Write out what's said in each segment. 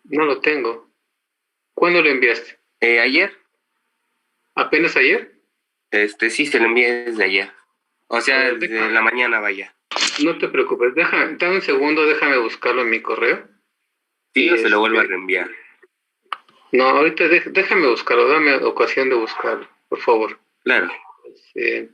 No lo tengo. ¿Cuándo lo enviaste? Ayer. ¿Apenas ayer? Sí, se lo envié desde ayer. O sea, desde la mañana, vaya. No te preocupes, dame un segundo, déjame buscarlo en mi correo. Sí, o se lo vuelvo a reenviar. No, ahorita déjame buscarlo, dame ocasión de buscarlo, por favor. Claro. Sí.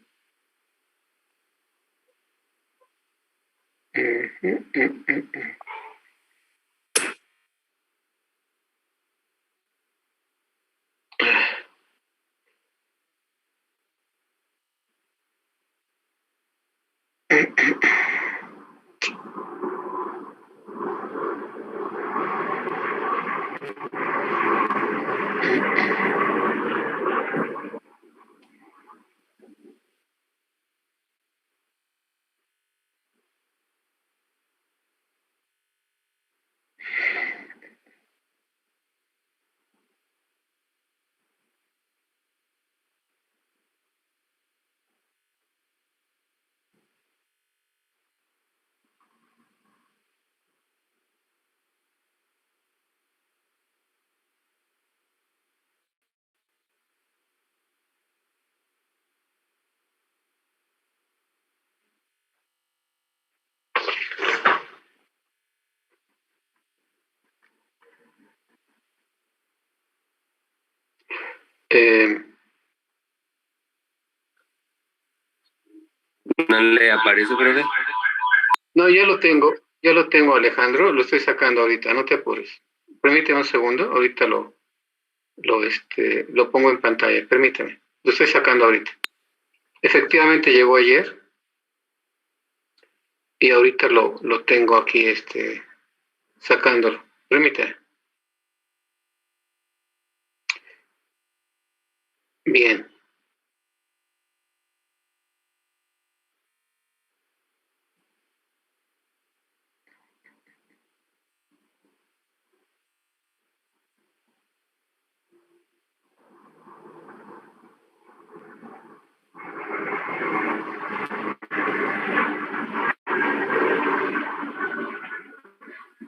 ¿No le aparece, profe? No, ya lo tengo, Alejandro, lo estoy sacando ahorita, no te apures. Permíteme un segundo, ahorita lo pongo en pantalla, permíteme, lo estoy sacando ahorita. Efectivamente llegó ayer y ahorita lo tengo aquí, sacándolo. Permíteme. Bien.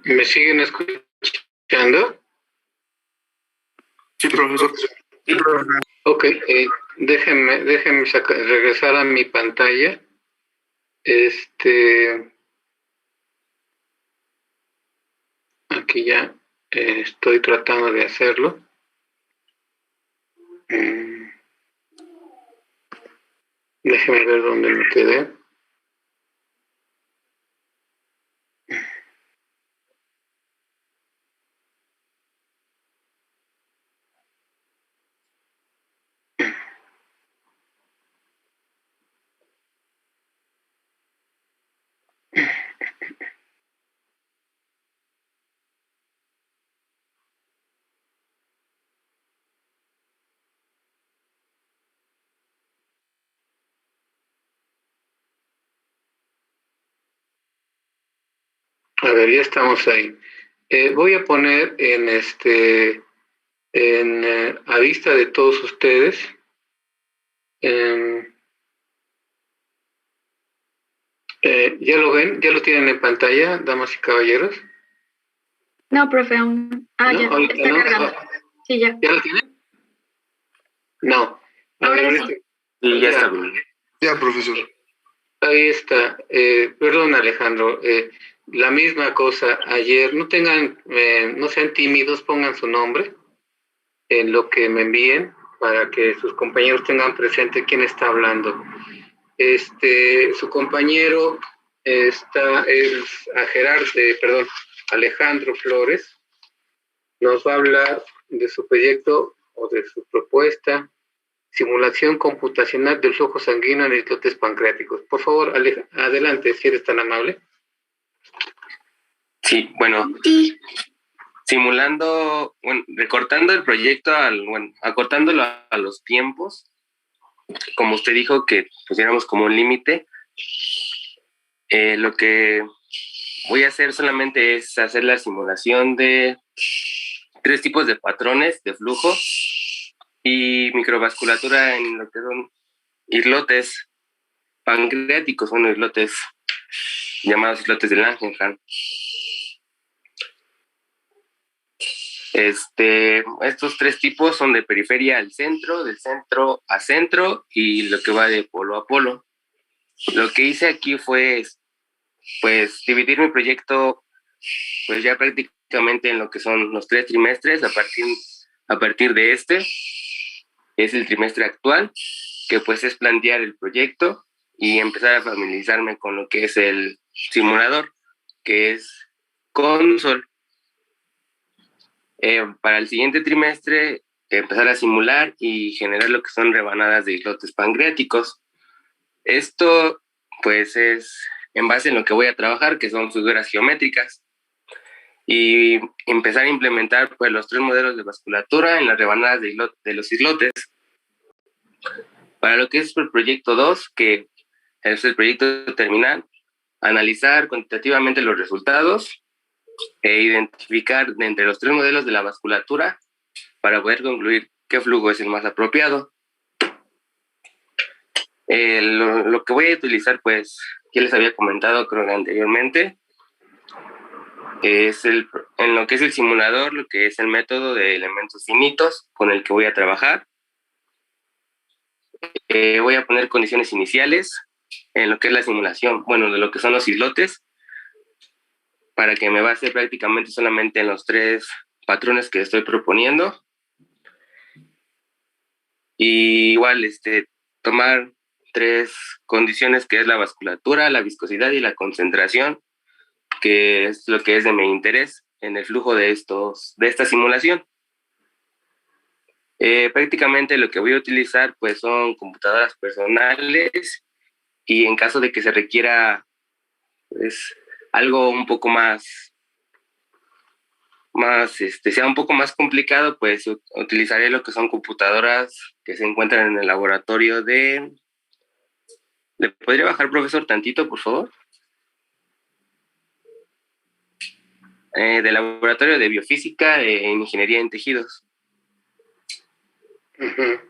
¿Me siguen escuchando? Sí, profesor. Sí, profesor. Ok, déjenme regresar a mi pantalla. Aquí ya estoy tratando de hacerlo. Déjenme ver dónde me quedé. A ver, ya estamos ahí. Voy a poner a vista de todos ustedes. ¿Ya lo ven? ¿Ya lo tienen en pantalla, damas y caballeros? No, profe, aún. ¿No? Ya, está cargando. Sí, ya. ¿Ya lo tienen? No. Ahora sí. Sí, ya está bien. Ya, profesor. Ahí está. Perdón, Alejandro. La misma cosa ayer. No sean tímidos, pongan su nombre en lo que me envíen para que sus compañeros tengan presente quién está hablando. Su compañero Alejandro Flores, nos va a hablar de su proyecto o de su propuesta, simulación computacional del flujo sanguíneo en islotes pancreáticos. Por favor, adelante, si eres tan amable. Sí, bueno, simulando, recortando el proyecto, acortándolo a los tiempos, como usted dijo que pusiéramos como un límite, lo que voy a hacer solamente es hacer la simulación de 3 tipos de patrones de flujo y microvasculatura en lo que son islotes pancreáticos, islotes llamados islotes de Langerhans. Estos tres tipos son de periferia al centro, del centro a centro y lo que va de polo a polo. Lo que hice aquí fue, pues, dividir mi proyecto, pues, ya prácticamente en lo que son los 3 trimestres a partir de es el trimestre actual, que pues es plantear el proyecto y empezar a familiarizarme con lo que es el simulador, que es Consol. Para el siguiente trimestre, empezar a simular y generar lo que son rebanadas de islotes pancreáticos. Esto, pues, es en base en lo que voy a trabajar, que son figuras geométricas, y empezar a implementar, pues, los 3 modelos de vasculatura en las rebanadas de los islotes. Para lo que es el proyecto 2, que es el proyecto terminal, analizar cuantitativamente los resultados e identificar de entre los 3 modelos de la vasculatura para poder concluir qué flujo es el más apropiado. Lo que voy a utilizar, pues, ya les había comentado creo que anteriormente, es en lo que es el simulador, lo que es el método de elementos finitos con el que voy a trabajar. Voy a poner condiciones iniciales en lo que es la simulación, bueno, de lo que son los islotes, para que me base prácticamente solamente en los 3 patrones que estoy proponiendo. Y igual, tomar 3 condiciones, que es la vasculatura, la viscosidad y la concentración, que es lo que es de mi interés en el flujo de esta simulación. Prácticamente lo que voy a utilizar, pues, son computadoras personales, y en caso de que se requiera, pues, algo un poco sea un poco más complicado, pues utilizaré lo que son computadoras que se encuentran en el laboratorio ¿Le podría bajar, profesor, tantito, por favor? Del laboratorio de biofísica en ingeniería en tejidos. Uh-huh.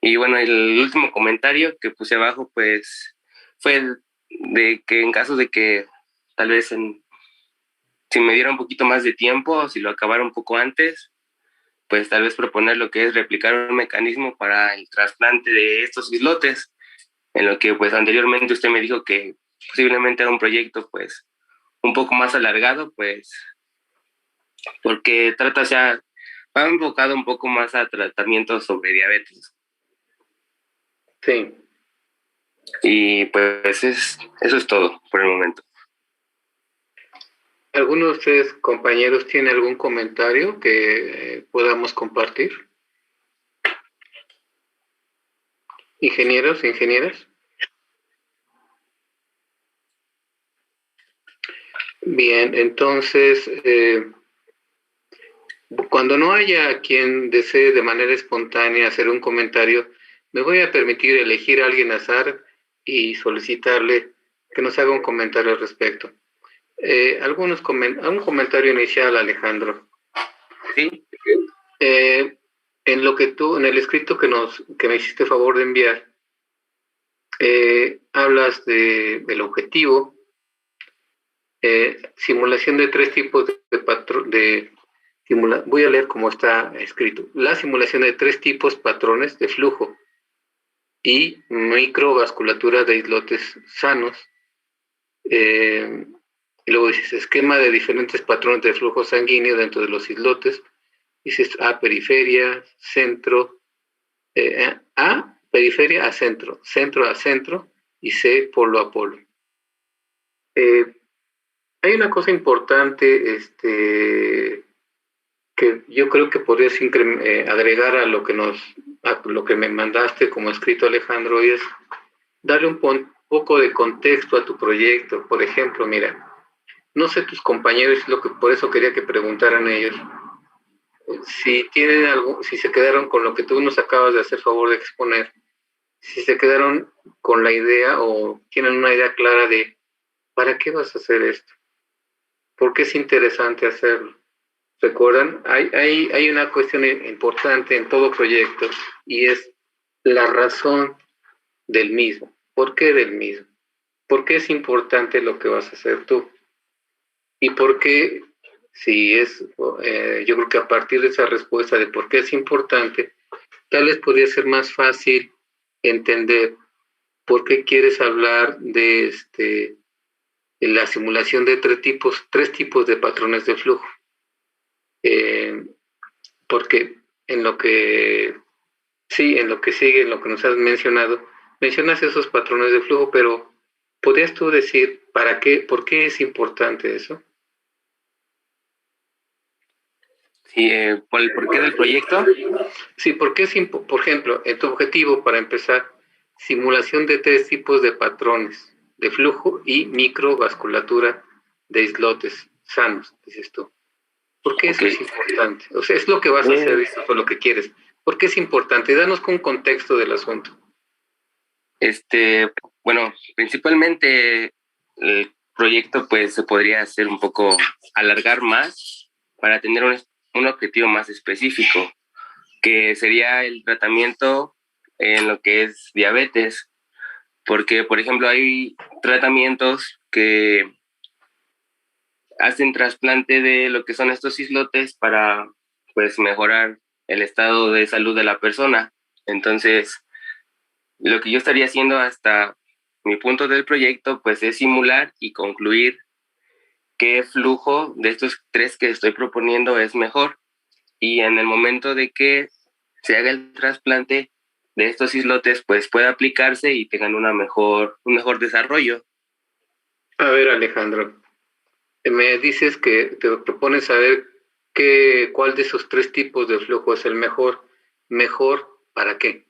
Y bueno, el último comentario que puse abajo, pues, fue de que en caso de que tal vez si me diera un poquito más de tiempo, si lo acabara un poco antes, pues tal vez proponer lo que es replicar un mecanismo para el trasplante de estos islotes, en lo que pues anteriormente usted me dijo que posiblemente era un proyecto pues un poco más alargado, pues porque va enfocado un poco más a tratamientos sobre diabetes. Sí. Y pues eso es todo por el momento. ¿Alguno de ustedes, compañeros, tiene algún comentario que podamos compartir? ¿Ingenieros, ingenieras? Bien, entonces, cuando no haya quien desee de manera espontánea hacer un comentario, me voy a permitir elegir a alguien al azar y solicitarle que nos haga un comentario al respecto. ¿Algún comentario inicial, Alejandro? Sí. En el escrito que me hiciste favor de enviar, hablas del objetivo, simulación de 3 tipos de patrón voy a leer cómo está escrito. La simulación de 3 tipos patrones de flujo y microvasculatura de islotes sanos. Y luego dices, esquema de diferentes patrones de flujo sanguíneo dentro de los islotes. Dices A, periferia, centro, A, periferia a centro a centro, y C, polo a polo. Hay una cosa importante que yo creo que podrías agregar a lo que me mandaste como escrito, Alejandro, y es darle un poco de contexto a tu proyecto. Por ejemplo, mira, no sé tus compañeros, por eso quería que preguntaran ellos, si se quedaron con lo que tú nos acabas de hacer favor de exponer, si se quedaron con la idea o tienen una idea clara de ¿para qué vas a hacer esto? ¿Por qué es interesante hacerlo? ¿Recuerdan? Hay una cuestión importante en todo proyecto y es la razón del mismo. ¿Por qué del mismo? ¿Por qué es importante lo que vas a hacer tú? ¿Y por qué si es, yo creo que a partir de esa respuesta de por qué es importante, tal vez podría ser más fácil entender por qué quieres hablar de la simulación de tres tipos de patrones de flujo. Porque en lo que en lo que sigue, en lo que nos has mencionado, mencionas esos patrones de flujo, pero ¿podrías tú decir por qué es importante eso? Sí, por el porqué del proyecto. Sí, porque por ejemplo, en tu objetivo, para empezar, simulación de tres tipos de patrones de flujo y microvasculatura de islotes sanos, dices tú. ¿Por qué eso es importante? O sea, es lo que vas a hacer, eso es lo que quieres. ¿Por qué es importante? Danos con un contexto del asunto. Bueno, principalmente el proyecto pues se podría hacer un poco, alargar más para tener un objetivo más específico, que sería el tratamiento en lo que es diabetes, porque por ejemplo hay tratamientos que hacen trasplante de lo que son estos islotes para pues mejorar el estado de salud de la persona. Entonces, lo que yo estaría haciendo hasta mi punto del proyecto pues es simular y concluir qué flujo de estos tres que estoy proponiendo es mejor, y en el momento de que se haga el trasplante de estos islotes pues pueda aplicarse y tengan un mejor desarrollo. A ver, Alejandro, me dices que te propones saber cuál de esos tres tipos de flujo es el mejor. ¿Mejor para qué?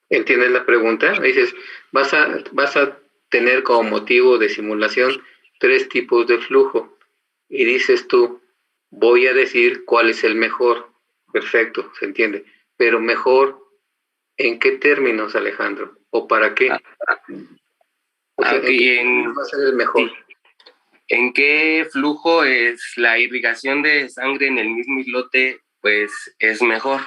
¿Entiendes la pregunta? Me dices, vas a tener como motivo de simulación tres tipos de flujo. Y dices tú, voy a decir cuál es el mejor. Perfecto, se entiende. Pero mejor, ¿en qué términos, Alejandro? ¿O para qué? O sea, Okay, ¿en qué va a ser el mejor? Sí. ¿En qué flujo es la irrigación de sangre en el mismo islote? Pues es mejor,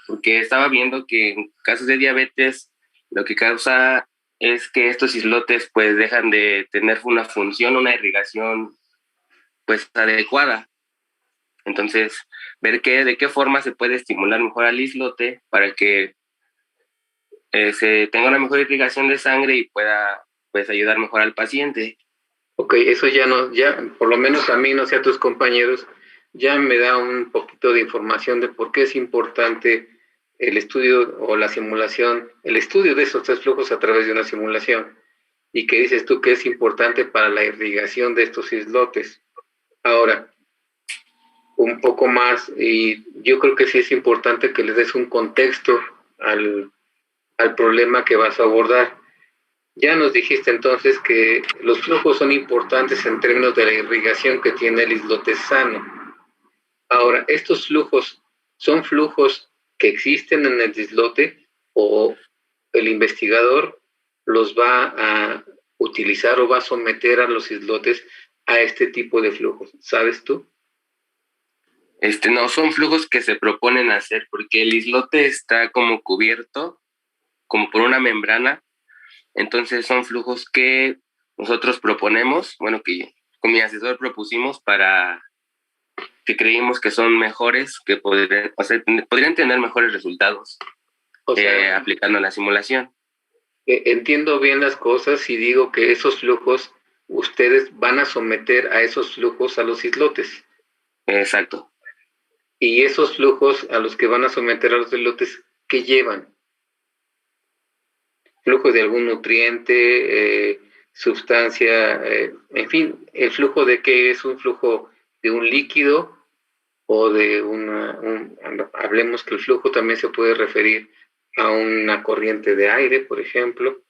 porque estaba viendo que en casos de diabetes lo que causa es que estos islotes pues dejan de tener una función, una irrigación pues adecuada. Entonces, ver de qué forma se puede estimular mejor al islote para que se tenga una mejor irrigación de sangre y pueda pues ayudar mejor al paciente. Ok, eso ya no, ya por lo menos a mí, no sé a tus compañeros, ya me da un poquito de información de por qué es importante el estudio o la simulación, el estudio de esos tres flujos a través de una simulación. Y que dices tú que es importante para la irrigación de estos islotes. Ahora, un poco más, y yo creo que sí es importante que les des un contexto al problema que vas a abordar. Ya nos dijiste entonces que los flujos son importantes en términos de la irrigación que tiene el islote sano. Ahora, ¿estos flujos son flujos que existen en el islote o el investigador los va a utilizar o va a someter a los islotes a este tipo de flujos? ¿Sabes tú? No, son flujos que se proponen hacer porque el islote está como cubierto, como por una membrana. Entonces son flujos que nosotros proponemos, bueno, que con mi asesor propusimos para que creímos que son mejores, que podrían tener mejores resultados aplicando la simulación. Entiendo bien las cosas y digo que esos flujos, ustedes van a someter a esos flujos a los islotes. Exacto. Y esos flujos a los que van a someter a los islotes, ¿qué llevan? Flujo de algún nutriente, sustancia, en fin, el flujo de qué es un flujo de un líquido o de hablemos que el flujo también se puede referir a una corriente de aire, por ejemplo.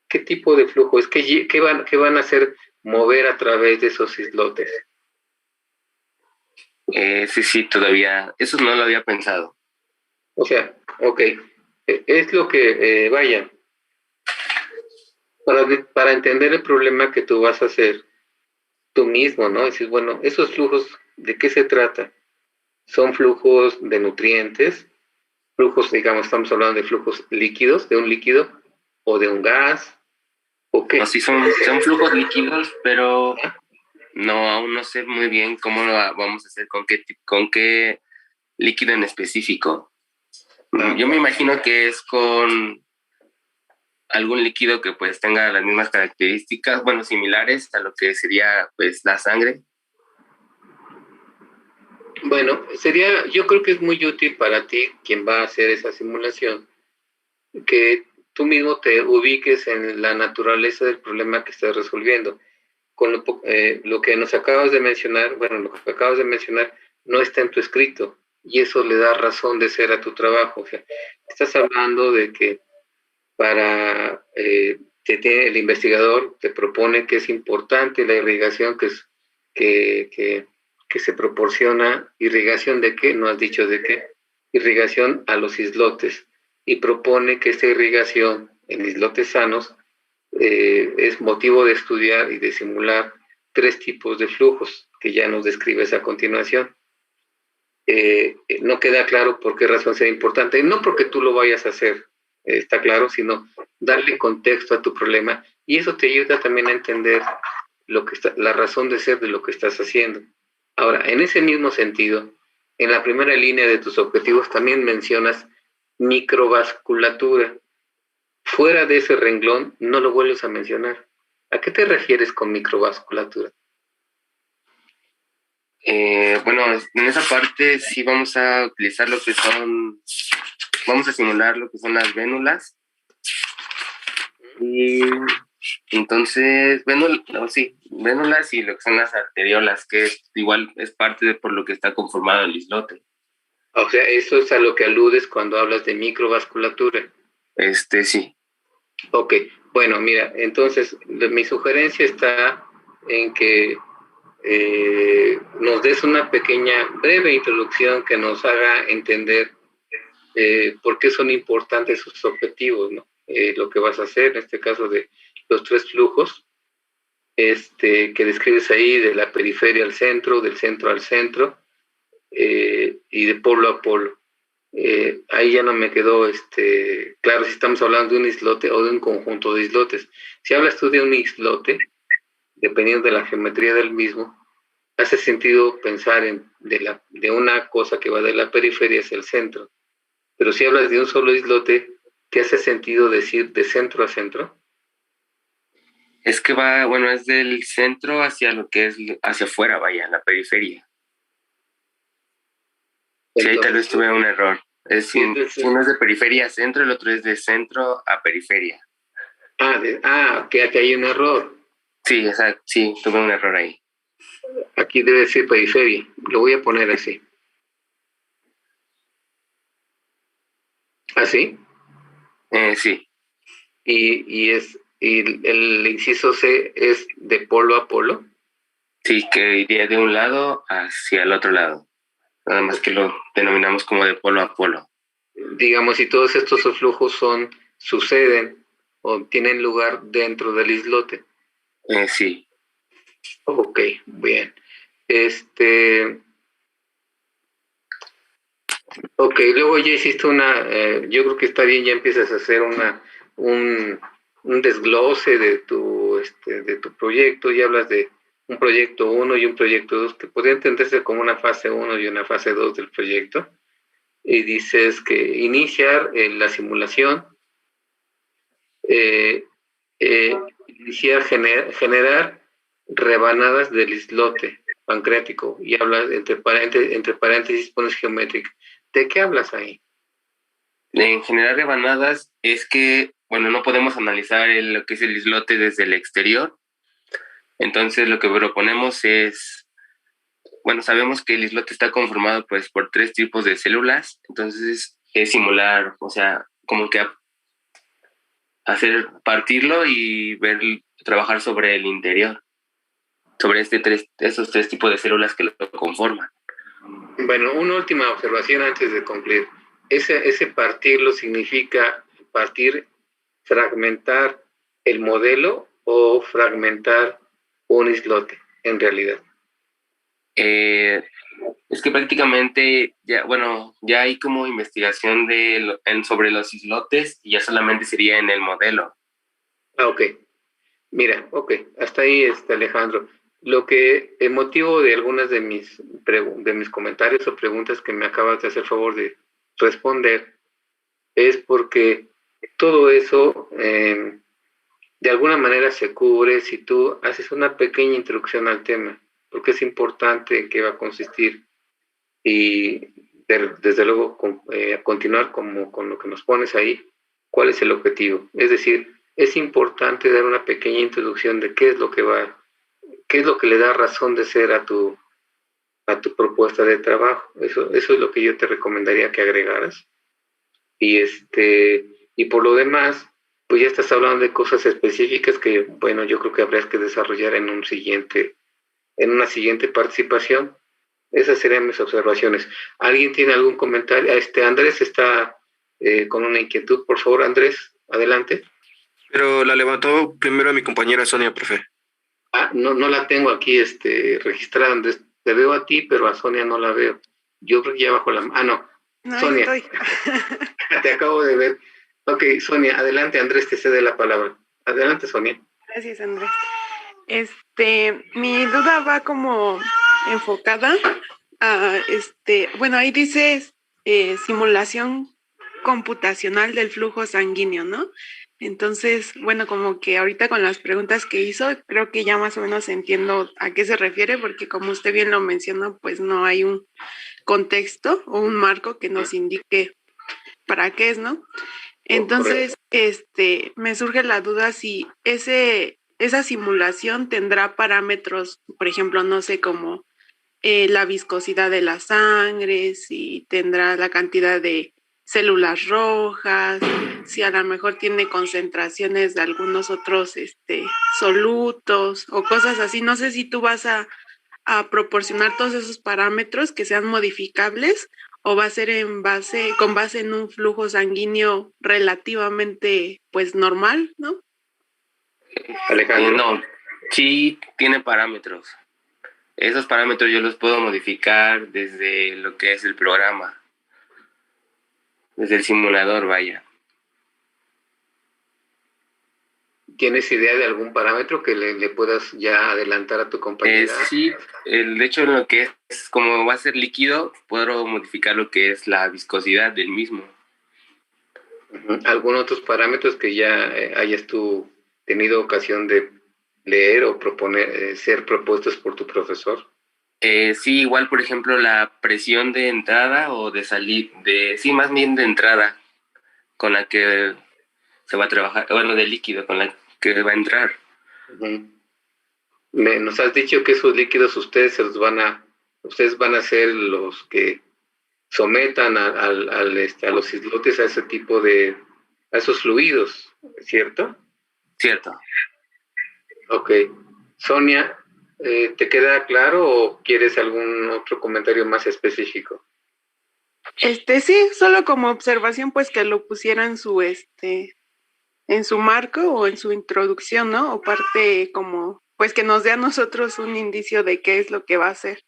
¿Qué tipo de flujo es? ¿Qué van a hacer mover a través de esos islotes? Sí, todavía, eso no lo había pensado. O sea, ok, es lo que, vaya, para entender el problema que tú vas a hacer tú mismo, ¿no? Decir, bueno, esos flujos, ¿de qué se trata? Son flujos de nutrientes, flujos, digamos, estamos hablando de flujos líquidos, de un líquido o de un gas, ¿O qué? No, sí son flujos líquidos, pero no, aún no sé muy bien cómo lo vamos a hacer, con qué líquido en específico. Yo me imagino que es con algún líquido que pues tenga las mismas características, bueno, similares a lo que sería pues la sangre. Bueno, yo creo que es muy útil para ti, quien va a hacer esa simulación, que tú mismo te ubiques en la naturaleza del problema que estás resolviendo. Con lo que nos acabas de mencionar, bueno, lo que acabas de mencionar no está en tu escrito y eso le da razón de ser a tu trabajo. O sea, estás hablando de que el investigador te propone que es importante la irrigación que, que, que se proporciona. ¿Irrigación de qué? No has dicho de qué. Irrigación a los islotes y propone que esta irrigación en islotes sanos es motivo de estudiar y de simular 3 tipos de flujos que ya nos describes a continuación. No queda claro por qué razón sea importante, no porque tú lo vayas a hacer, está claro, sino darle contexto a tu problema y eso te ayuda también a entender la razón de ser de lo que estás haciendo. Ahora, en ese mismo sentido, en la primera línea de tus objetivos también mencionas microvasculatura. Fuera de ese renglón, no lo vuelves a mencionar. ¿A qué te refieres con microvasculatura? Bueno, en esa parte sí vamos a utilizar vamos a simular lo que son las vénulas. Y entonces, vénulas y lo que son las arteriolas, que igual es parte de por lo que está conformado el islote. O sea, eso es a lo que aludes cuando hablas de microvasculatura. Sí. Ok, bueno, mira, entonces mi sugerencia está en que nos des una pequeña, breve introducción que nos haga entender por qué son importantes sus objetivos, ¿no? Lo que vas a hacer, en este caso de los 3 flujos, que describes ahí, de la periferia al centro, del centro al centro, y de polo a polo. Ahí ya no me quedó claro si estamos hablando de un islote o de un conjunto de islotes. Si hablas tú de un islote, dependiendo de la geometría del mismo, hace sentido pensar de una cosa que va de la periferia hacia el centro. Pero si hablas de un solo islote, ¿te hace sentido decir de centro a centro? Es que es del centro hacia lo que es hacia afuera, la periferia. Sí, ahí tal vez tuve un error. Uno es de periferia a centro, el otro es de centro a periferia. Que aquí hay un error. Sí, exacto, sí, tuve un error ahí. Aquí debe ser periferia. Lo voy a poner así. ¿Así? Sí. Y el inciso C es de polo a polo. Sí, que iría de un lado hacia el otro lado. Nada más que lo denominamos como de polo a polo. Digamos, si todos estos flujos suceden o tienen lugar dentro del islote. Sí. Ok, bien. Ok, luego ya hiciste yo creo que está bien, ya empiezas a hacer un desglose de tu proyecto, y hablas de un proyecto 1 y un proyecto 2, que podría entenderse como una fase 1 y una fase 2 del proyecto, y dices que iniciar la simulación, eh, iniciar, generar rebanadas del islote pancreático, y hablas entre paréntesis pones geométrica. ¿De qué hablas ahí? En general, rebanadas es que, no podemos analizar lo que es el islote desde el exterior. Entonces, lo que proponemos es, sabemos que el islote está conformado pues por 3 tipos de células. Entonces, es simular, o sea, como que partirlo y trabajar sobre el interior, sobre esos 3 tipos de células que lo conforman. Bueno, una última observación antes de concluir. Ese partirlo significa fragmentar el modelo o fragmentar un islote, en realidad. Es que prácticamente ya hay como investigación sobre los islotes y ya solamente sería en el modelo. Ok. Mira, ok, hasta ahí está Alejandro. El motivo de algunas de mis comentarios o preguntas que me acabas de hacer favor de responder es porque todo eso de alguna manera se cubre si tú haces una pequeña introducción al tema, porque es importante en qué va a consistir y desde luego continuar como con lo que nos pones ahí, cuál es el objetivo. Es decir, es importante dar una pequeña introducción de qué es lo que le da razón de ser a tu propuesta de trabajo. Eso es lo que yo te recomendaría que agregaras. Y por lo demás, pues ya estás hablando de cosas específicas que, bueno, yo creo que habrías que desarrollar en una siguiente participación. Esas serían mis observaciones. ¿Alguien tiene algún comentario? Andrés está con una inquietud. Por favor, Andrés, adelante. Pero la levantó primero mi compañera Sonia, profe. No la tengo aquí registrada, Andrés. Te veo a ti, pero a Sonia no la veo. Yo creo que ya bajo la... no. Sonia. Te acabo de ver. Ok, Sonia, adelante, Andrés, te cede la palabra. Adelante, Sonia. Gracias, Andrés. Mi duda va como enfocada a, bueno, ahí dice simulación computacional del flujo sanguíneo, ¿no? Entonces, bueno, como que ahorita con las preguntas que hizo, creo que ya más o menos entiendo a qué se refiere, porque como usted bien lo mencionó, pues no hay un contexto o un marco que nos indique para qué es, ¿no? Entonces, me surge la duda si esa simulación tendrá parámetros, por ejemplo, no sé, como la viscosidad de la sangre, si tendrá la cantidad de células rojas, si a lo mejor tiene concentraciones de algunos otros solutos o cosas así. No sé si tú vas a proporcionar todos esos parámetros que sean modificables o va a ser con base en un flujo sanguíneo relativamente pues normal, ¿no? Alejandro. No, sí tiene parámetros. Esos parámetros yo los puedo modificar desde lo que es el programa, desde el simulador, vaya. ¿Tienes idea de algún parámetro que le puedas ya adelantar a tu compañera? Sí, de hecho en lo que es, como va a ser líquido, puedo modificar lo que es la viscosidad del mismo. ¿Algún otros parámetros que ya hayas tú tenido ocasión de leer o proponer, ser propuestos por tu profesor? Sí, igual por ejemplo la presión de entrada o de salida, sí, más bien de entrada, con la que se va a trabajar, bueno, de líquido, con la que va a entrar. Nos has dicho que esos líquidos ustedes van a ser los que sometan a los islotes a ese tipo a esos fluidos, ¿cierto? Cierto. Ok. Sonia, ¿te queda claro o quieres algún otro comentario más específico? Sí, solo como observación, pues que lo pusiera en su marco o en su introducción, ¿no? O parte como, pues que nos dé a nosotros un indicio de qué es lo que va a hacer.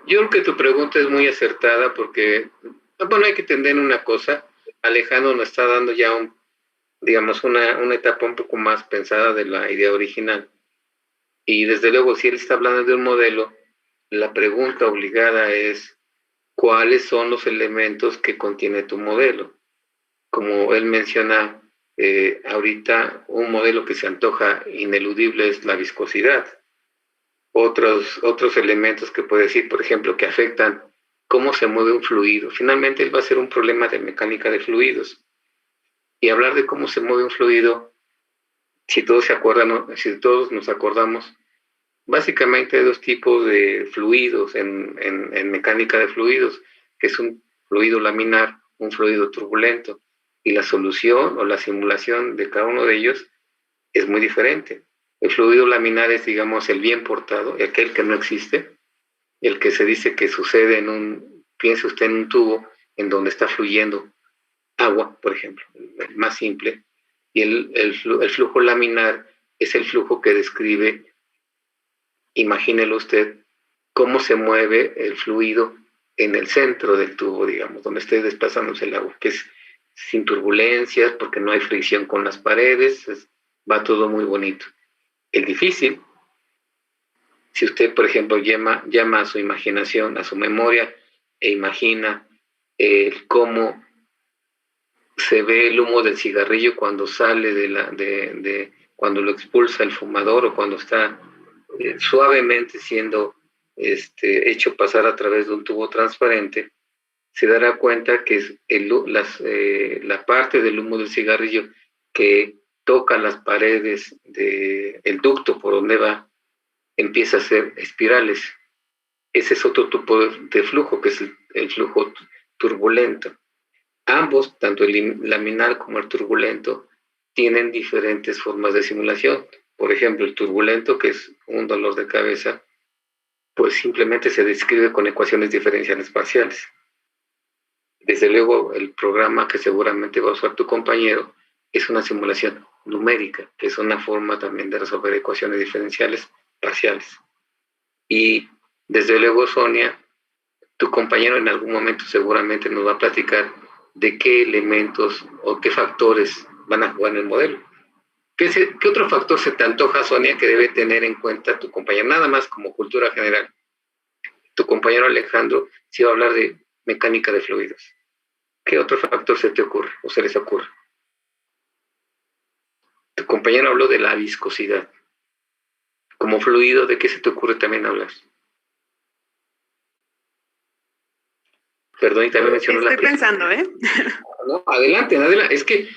Yo creo que tu pregunta es muy acertada porque, bueno, hay que entender una cosa. Alejandro nos está dando ya digamos, una etapa un poco más pensada de la idea original. Y desde luego, si él está hablando de un modelo, la pregunta obligada es, ¿cuáles son los elementos que contiene tu modelo? Como él menciona ahorita, un modelo que se antoja ineludible es la viscosidad. Otros elementos que puede decir, por ejemplo, que afectan cómo se mueve un fluido. Finalmente, él va a ser un problema de mecánica de fluidos. Y hablar de cómo se mueve un fluido, si todos se acuerdan, si todos nos acordamos, básicamente hay dos tipos de fluidos en mecánica de fluidos, que es un fluido laminar, un fluido turbulento, y la solución o la simulación de cada uno de ellos es muy diferente. El fluido laminar es, digamos, el bien portado, aquel que no existe, el que se dice que sucede piense usted en un tubo en donde está fluyendo agua, por ejemplo, el más simple, y el flujo laminar es el flujo que describe, imagínelo usted, cómo se mueve el fluido en el centro del tubo, digamos, donde esté desplazándose el agua, que es sin turbulencias, porque no hay fricción con las paredes, va todo muy bonito. El difícil, si usted, por ejemplo, llama a su imaginación, a su memoria, e imagina cómo se ve el humo del cigarrillo cuando sale cuando lo expulsa el fumador, o cuando está suavemente siendo hecho pasar a través de un tubo transparente, se dará cuenta que es la parte del humo del cigarrillo que toca las paredes del ducto por donde va, empieza a hacer espirales. Ese es otro tipo de flujo, que es el flujo turbulento. Ambos, tanto el laminar como el turbulento, tienen diferentes formas de simulación. Por ejemplo, el turbulento, que es un dolor de cabeza, pues simplemente se describe con ecuaciones diferenciales parciales. Desde luego, el programa que seguramente va a usar tu compañero es una simulación numérica, que es una forma también de resolver ecuaciones diferenciales parciales. Y desde luego, Sonia, tu compañero en algún momento seguramente nos va a platicar de qué elementos o qué factores van a jugar en el modelo. ¿Qué otro factor se te antoja, Sonia, que debe tener en cuenta tu compañero? Nada más como cultura general. Tu compañero Alejandro sí va a hablar de mecánica de fluidos. ¿Qué otro factor se te ocurre o se les ocurre? Tu compañero habló de la viscosidad. Como fluido, ¿de qué se te ocurre también hablar? Perdón, y también mencionó Estoy pensando, ¿eh? No, adelante. Es que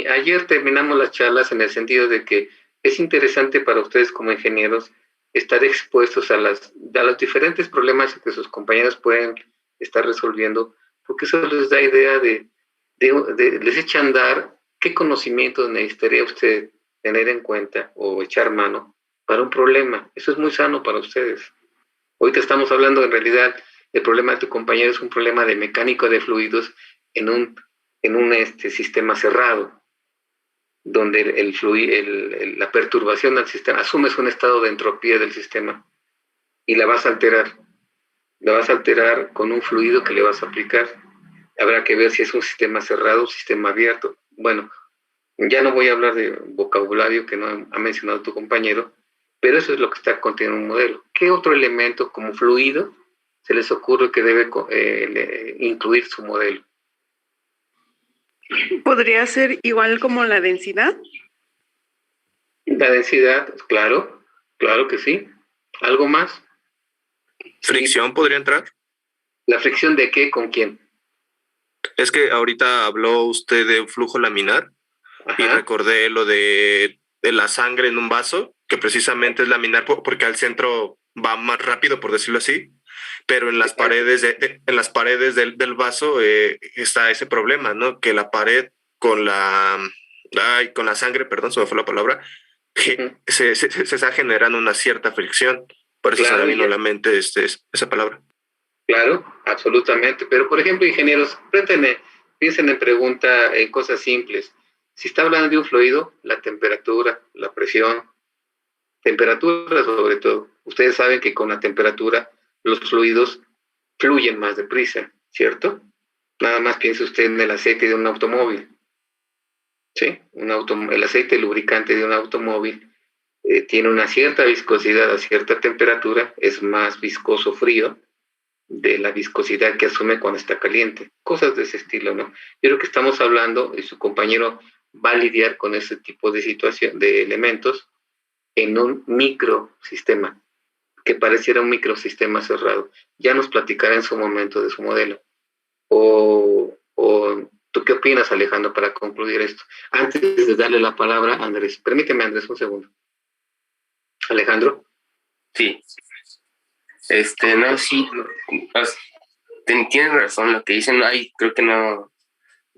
ayer terminamos las charlas en el sentido de que es interesante para ustedes como ingenieros estar expuestos a los diferentes problemas que sus compañeros pueden estar resolviendo, porque eso les da idea les echa a andar qué conocimientos necesitaría usted tener en cuenta o echar mano para un problema. Eso es muy sano para ustedes. Ahorita estamos hablando, en realidad, el problema de tu compañero es un problema de mecánica de fluidos en un sistema cerrado, donde la perturbación del sistema, asumes un estado de entropía del sistema y la vas a alterar. La vas a alterar con un fluido que le vas a aplicar. Habrá que ver si es un sistema cerrado o un sistema abierto. Bueno, ya no voy a hablar de vocabulario que no ha mencionado tu compañero, pero eso es lo que está contenido en un modelo. ¿Qué otro elemento como fluido se les ocurre que debe incluir su modelo? ¿Podría ser igual como la densidad? La densidad, claro que sí. ¿Algo más? ¿Fricción podría entrar? ¿La fricción de qué? ¿Con quién? Es que ahorita habló usted de un flujo laminar. Ajá. Y recordé lo de la sangre en un vaso, que precisamente es laminar porque al centro va más rápido, por decirlo así, pero en las paredes en las paredes del vaso está ese problema, ¿no? Que la pared con la sangre, perdón, se me fue la palabra, se está generando una cierta fricción. Por eso se me vino a la mente esa palabra. Claro, absolutamente. Pero, por ejemplo, ingenieros, piensen en cosas simples. Si está hablando de un fluido, la temperatura, la presión, temperatura sobre todo. Ustedes saben que con la temperatura los fluidos fluyen más deprisa, ¿cierto? Nada más piense usted en el aceite de un automóvil. ¿Sí? El aceite lubricante de un automóvil tiene una cierta viscosidad a cierta temperatura, es más viscoso frío de la viscosidad que asume cuando está caliente. Cosas de ese estilo, ¿no? Yo creo que estamos hablando, y su compañero va a lidiar con ese tipo de situación, de elementos, en un microsistema, que pareciera un microsistema cerrado. Ya nos platicará en su momento de su modelo. O ¿tú qué opinas, Alejandro, para concluir esto? Antes de darle la palabra a Andrés. Permíteme, Andrés, un segundo. Alejandro. Sí. No, sí. Tienen razón lo que dicen. Creo que no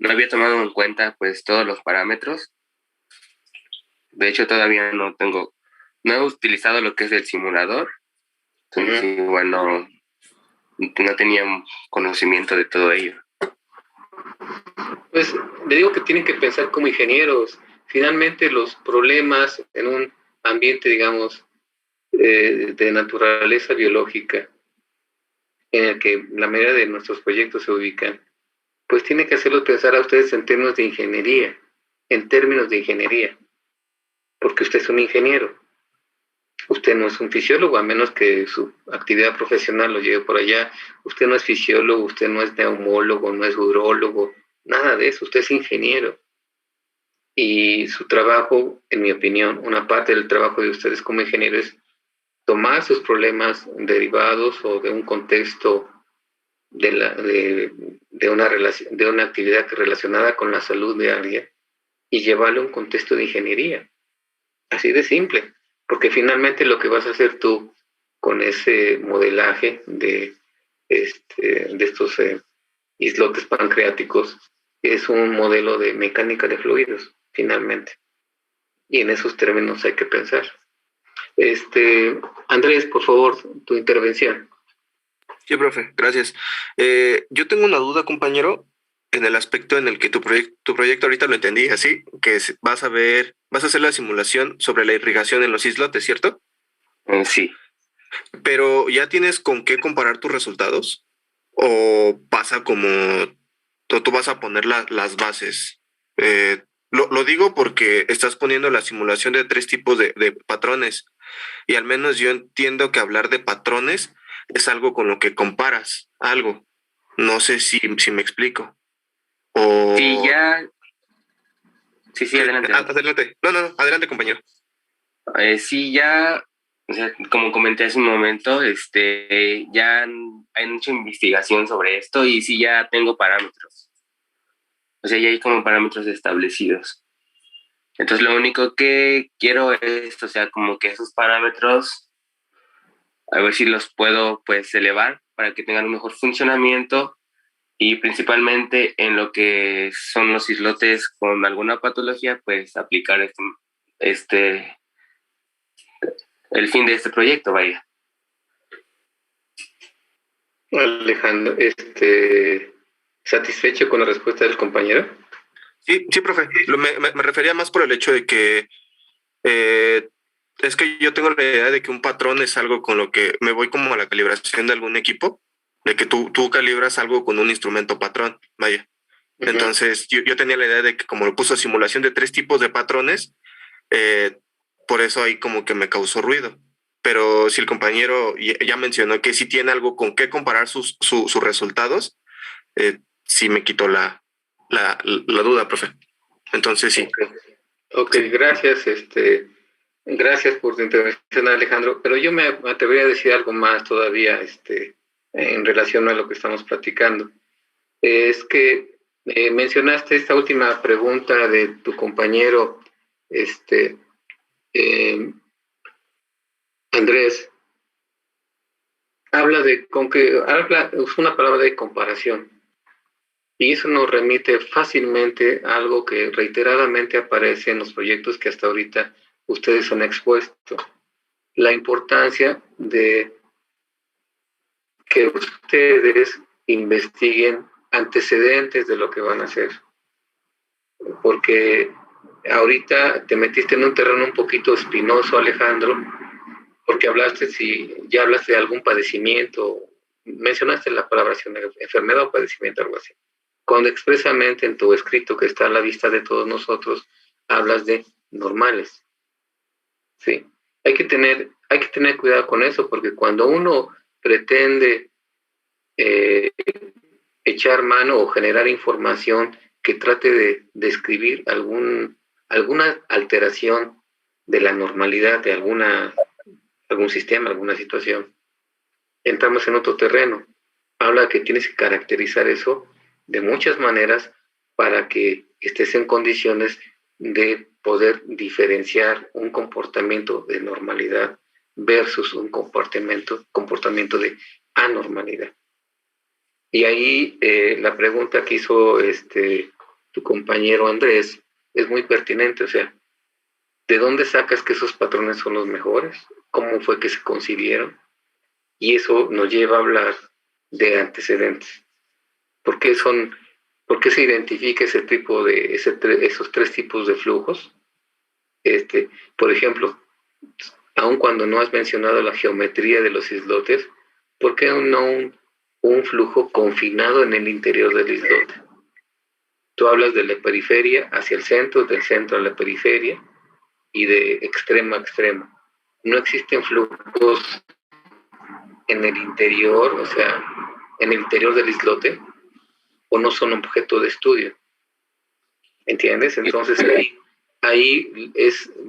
había tomado en cuenta pues todos los parámetros. De hecho, todavía no he utilizado lo que es el simulador. Entonces, igual no tenía conocimiento de todo ello. Pues le digo que tienen que pensar como ingenieros. Finalmente los problemas en un ambiente, digamos, de naturaleza biológica, en el que la mayoría de nuestros proyectos se ubican, pues tiene que hacerlos pensar a ustedes en términos de ingeniería, porque usted es un ingeniero. Usted no es un fisiólogo, a menos que su actividad profesional lo lleve por allá. Usted no es fisiólogo, usted no es neumólogo, no es urólogo, nada de eso. Usted es ingeniero. Y su trabajo, en mi opinión, una parte del trabajo de ustedes como ingenieros es tomar sus problemas derivados o de un contexto de una actividad relacionada con la salud de alguien y llevarlo a un contexto de ingeniería. Así de simple, porque finalmente lo que vas a hacer tú con ese modelaje de estos islotes pancreáticos es un modelo de mecánica de fluidos, finalmente. Y en esos términos hay que pensar. Andrés, por favor, tu intervención. Sí, profe, gracias. Yo tengo una duda, compañero, en el aspecto en el que tu proyecto ahorita lo entendí así, que vas a hacer la simulación sobre la irrigación en los islotes, ¿cierto? Sí. Pero ¿ya tienes con qué comparar tus resultados? ¿O pasa como tú vas a poner las bases? Lo digo porque estás poniendo la simulación de 3 tipos de patrones, y al menos yo entiendo que hablar de patrones es algo con lo que comparas algo. No sé si me explico. O... Sí, ya. Sí, adelante. Adelante. No, adelante, compañero. Sí, ya, o sea, como comenté hace un momento, ya hay mucha investigación sobre esto y sí ya tengo parámetros. O sea, ya hay como parámetros establecidos. Entonces, lo único que quiero es, o sea, como que esos parámetros, a ver si los puedo, pues, elevar para que tengan un mejor funcionamiento y principalmente en lo que son los islotes con alguna patología, pues, aplicar el fin de este proyecto, vaya. Alejandro, ¿satisfecho con la respuesta del compañero? Sí, profe. Me refería más por el hecho de que es que yo tengo la idea de que un patrón es algo con lo que me voy como a la calibración de algún equipo, de que tú calibras algo con un instrumento patrón, vaya. Uh-huh. Entonces, yo tenía la idea de que como lo puso simulación de 3 tipos de patrones, por eso ahí como que me causó ruido. Pero si el compañero ya mencionó que sí tiene algo con qué comparar sus resultados, sí me quitó la duda, profe. Entonces, sí. Okay, gracias, gracias por tu intervención, Alejandro, pero yo me atrevería a decir algo más todavía, en relación a lo que estamos platicando. Es que mencionaste esta última pregunta de tu compañero, Andrés, es una palabra de comparación. Y eso nos remite fácilmente a algo que reiteradamente aparece en los proyectos que hasta ahorita ustedes han expuesto. La importancia de que ustedes investiguen antecedentes de lo que van a hacer. Porque ahorita te metiste en un terreno un poquito espinoso, Alejandro, porque ya hablaste de algún padecimiento, mencionaste la palabra enfermedad o padecimiento, algo así. Cuando expresamente en tu escrito que está a la vista de todos nosotros, hablas de normales. Sí. Hay que tener cuidado con eso, porque cuando uno pretende echar mano o generar información que trate de describir alguna alteración de la normalidad de algún sistema, alguna situación, entramos en otro terreno. Habla que tienes que caracterizar eso de muchas maneras para que estés en condiciones de poder diferenciar un comportamiento de normalidad versus un comportamiento de anormalidad. Y ahí la pregunta que hizo tu compañero Andrés es muy pertinente, o sea, ¿de dónde sacas que esos patrones son los mejores? ¿Cómo fue que se concibieron? Y eso nos lleva a hablar de antecedentes. ¿Por qué se identifica esos 3 tipos de flujos? Por ejemplo, aun cuando no has mencionado la geometría de los islotes, ¿por qué no un flujo confinado en el interior del islote? Tú hablas de la periferia hacia el centro, del centro a la periferia, y de extremo a extremo. No existen flujos en el interior, o sea, en el interior del islote, o no son objeto de estudio. ¿Entiendes? Entonces ahí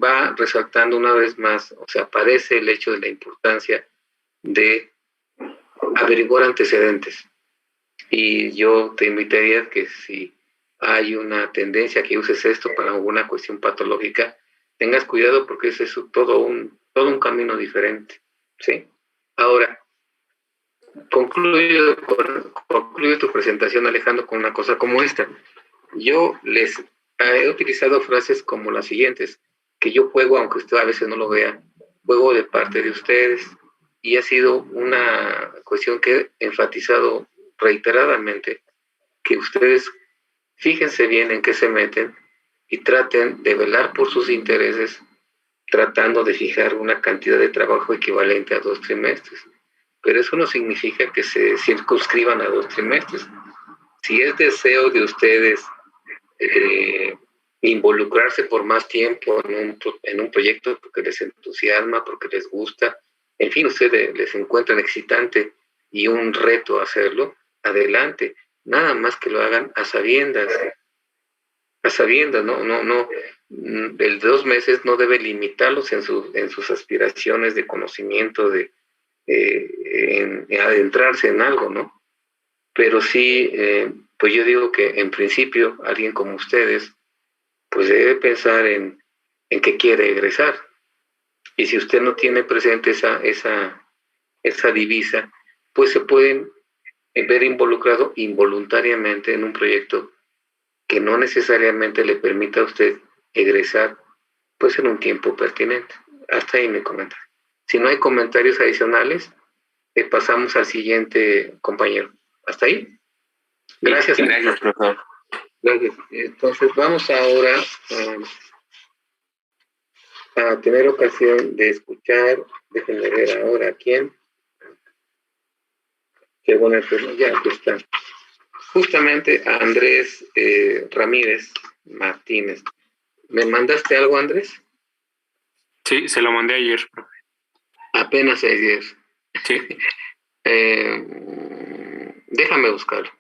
va resaltando una vez más, o sea, aparece el hecho de la importancia de averiguar antecedentes. Y yo te invitaría que si hay una tendencia que uses esto para alguna cuestión patológica, tengas cuidado porque es eso, todo un camino diferente, ¿sí? Ahora, concluyo tu presentación, Alejandro, con una cosa como esta. Yo les he utilizado frases como las siguientes, que yo juego, aunque usted a veces no lo vea, juego de parte de ustedes, y ha sido una cuestión que he enfatizado reiteradamente, que ustedes fíjense bien en qué se meten y traten de velar por sus intereses, tratando de fijar una cantidad de trabajo equivalente a 2 trimestres. Pero eso no significa que se circunscriban a 2 trimestres. Si es deseo de ustedes involucrarse por más tiempo en un proyecto porque les entusiasma, porque les gusta, en fin, ustedes les encuentran excitante y un reto hacerlo, adelante, nada más que lo hagan a sabiendas, no, el 2 meses no debe limitarlos en sus aspiraciones de conocimiento, en adentrarse en algo, ¿no? Pero sí, pues yo digo que en principio alguien como ustedes, pues debe pensar en qué quiere egresar. Y si usted no tiene presente esa divisa, pues se pueden ver involucrado involuntariamente en un proyecto que no necesariamente le permita a usted egresar pues en un tiempo pertinente. Hasta ahí mi comentario. Si no hay comentarios adicionales, pasamos al siguiente compañero. ¿Hasta ahí? Gracias. Gracias, profesor. Gracias. Entonces vamos ahora a tener ocasión de escuchar, déjenme ver ahora a quién. Qué buena persona, ya aquí está. Justamente a Andrés Ramírez Martínez. ¿Me mandaste algo, Andrés? Sí, se lo mandé ayer, profe. Apenas 6 días. Sí. Déjame buscarlo.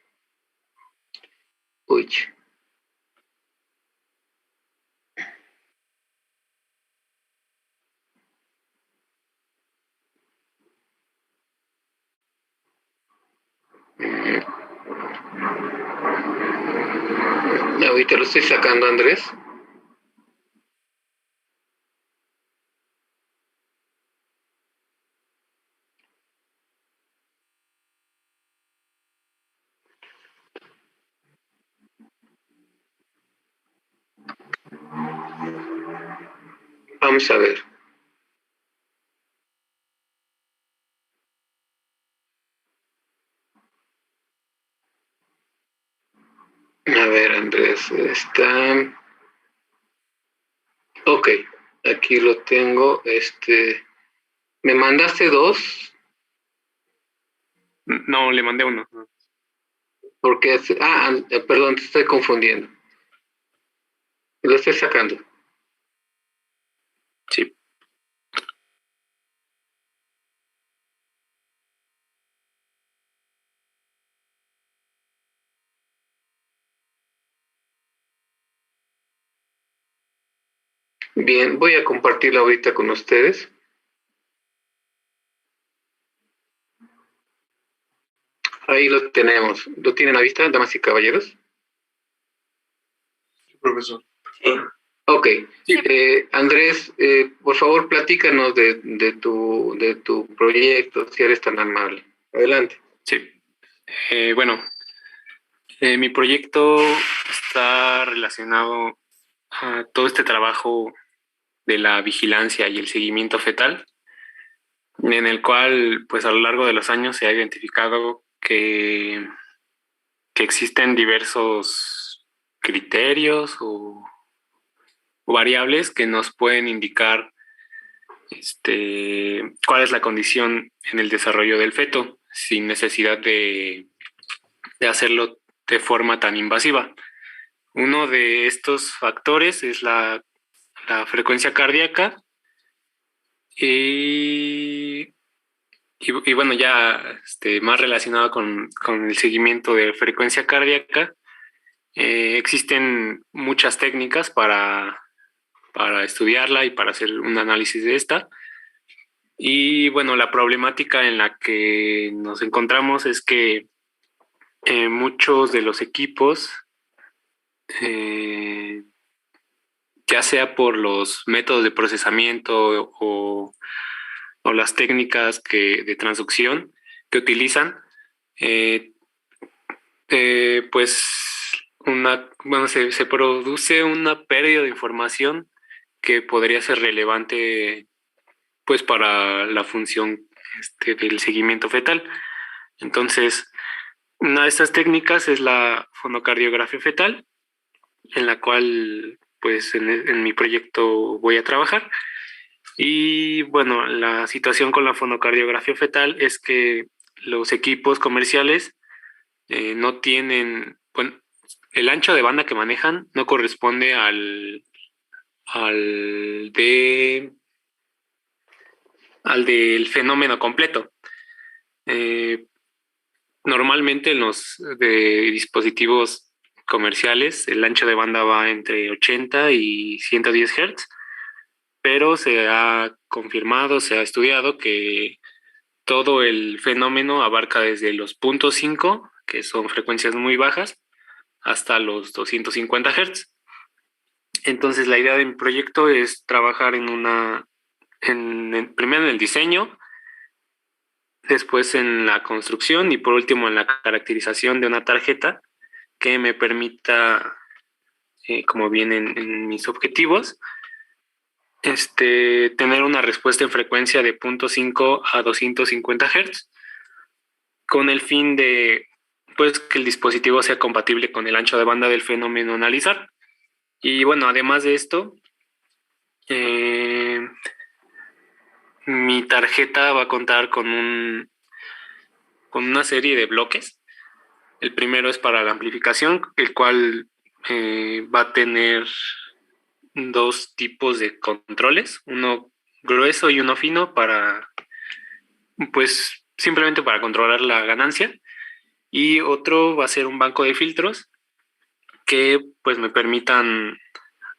Uy. Ahorita lo estoy sacando, Andrés. Vamos a ver. A ver, Andrés, está... Ok, aquí lo tengo. ¿Me mandaste 2? No, le mandé uno. Porque... perdón, te estoy confundiendo. Lo estoy sacando. Sí. Bien, voy a compartirlo ahorita con ustedes. Ahí lo tenemos. ¿Lo tienen a vista, damas y caballeros? Sí, profesor. Ok. Sí. Andrés, por favor, platícanos de tu proyecto, si eres tan amable. Adelante. Sí. Bueno, mi proyecto está relacionado a todo este trabajo de la vigilancia y el seguimiento fetal, en el cual, pues a lo largo de los años se ha identificado que existen diversos criterios o variables que nos pueden indicar cuál es la condición en el desarrollo del feto, sin necesidad de hacerlo de forma tan invasiva. Uno de estos factores es la la frecuencia cardíaca y bueno, ya más relacionado con el seguimiento de frecuencia cardíaca, existen muchas técnicas para estudiarla y para hacer un análisis de esta. Y bueno, la problemática en la que nos encontramos es que muchos de los equipos, ya sea por los métodos de procesamiento o las técnicas de transducción que utilizan, pues se produce una pérdida de información que podría ser relevante pues para la función del seguimiento fetal. Entonces, una de estas técnicas es la fonocardiografía fetal, en la cual pues en mi proyecto voy a trabajar. Y bueno, la situación con la fonocardiografía fetal es que los equipos comerciales no tienen, bueno, el ancho de banda que manejan no corresponde al del fenómeno completo. Normalmente en los dispositivos comerciales el ancho de banda va entre 80 y 110 Hz, pero se ha confirmado, se ha estudiado que todo el fenómeno abarca desde los 0.5, que son frecuencias muy bajas, hasta los 250 Hz. Entonces la idea de mi proyecto es trabajar primero en el diseño, después en la construcción y por último en la caracterización de una tarjeta que me permita, como vienen en mis objetivos, tener una respuesta en frecuencia de 0.5 a 250 Hz con el fin de pues que el dispositivo sea compatible con el ancho de banda del fenómeno a analizar. Y bueno, además de esto, mi tarjeta va a contar con una serie de bloques. El primero es para la amplificación, el cual va a tener dos tipos de controles, uno grueso y uno fino pues simplemente para controlar la ganancia, y otro va a ser un banco de filtros que pues me permitan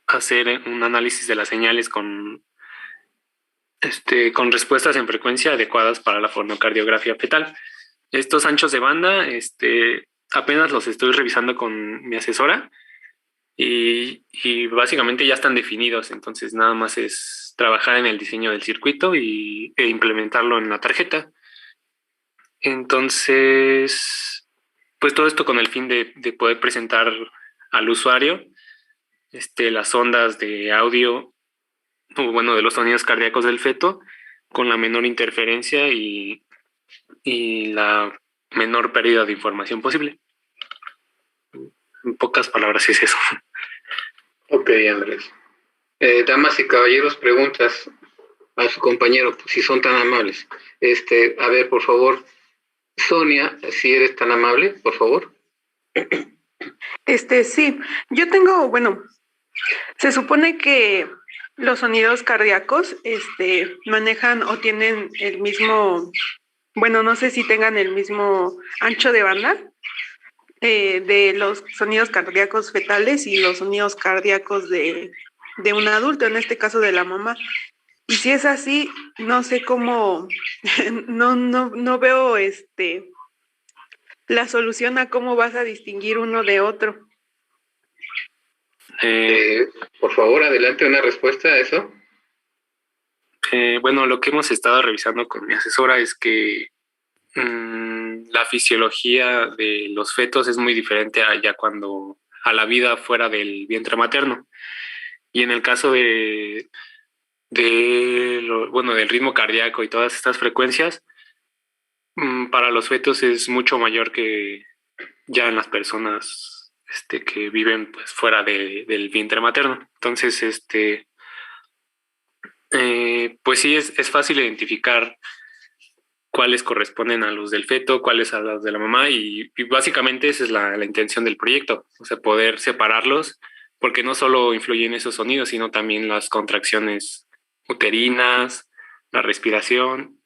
hacer un análisis de las señales con respuestas en frecuencia adecuadas para la fonocardiografía fetal. Estos anchos de banda, apenas los estoy revisando con mi asesora y básicamente ya están definidos, entonces nada más es trabajar en el diseño del circuito e implementarlo en la tarjeta. Entonces, pues todo esto con el fin de poder presentar al usuario las ondas de audio, o bueno, de los sonidos cardíacos del feto, con la menor interferencia y la menor pérdida de información posible. En pocas palabras es eso. Ok, Andrés. Damas y caballeros, preguntas a su compañero, si son tan amables. A ver, por favor, Sonia, si eres tan amable, por favor. Sí, yo tengo, bueno, se supone que los sonidos cardíacos, manejan o tienen el mismo, bueno, no sé si tengan el mismo ancho de banda de los sonidos cardíacos fetales y los sonidos cardíacos de un adulto, en este caso de la mamá. Y si es así, no sé cómo, no veo la solución a cómo vas a distinguir uno de otro. Por favor, adelante una respuesta a eso. Bueno, lo que hemos estado revisando con mi asesora es que la fisiología de los fetos es muy diferente a la vida fuera del vientre materno. Y en el caso del ritmo cardíaco y todas estas frecuencias, para los fetos es mucho mayor que ya en las personas que viven pues fuera del vientre materno. Entonces, pues sí, es fácil identificar cuáles corresponden a los del feto, cuáles a los de la mamá, y básicamente esa es la intención del proyecto, o sea, poder separarlos porque no solo influyen esos sonidos, sino también las contracciones uterinas, la respiración.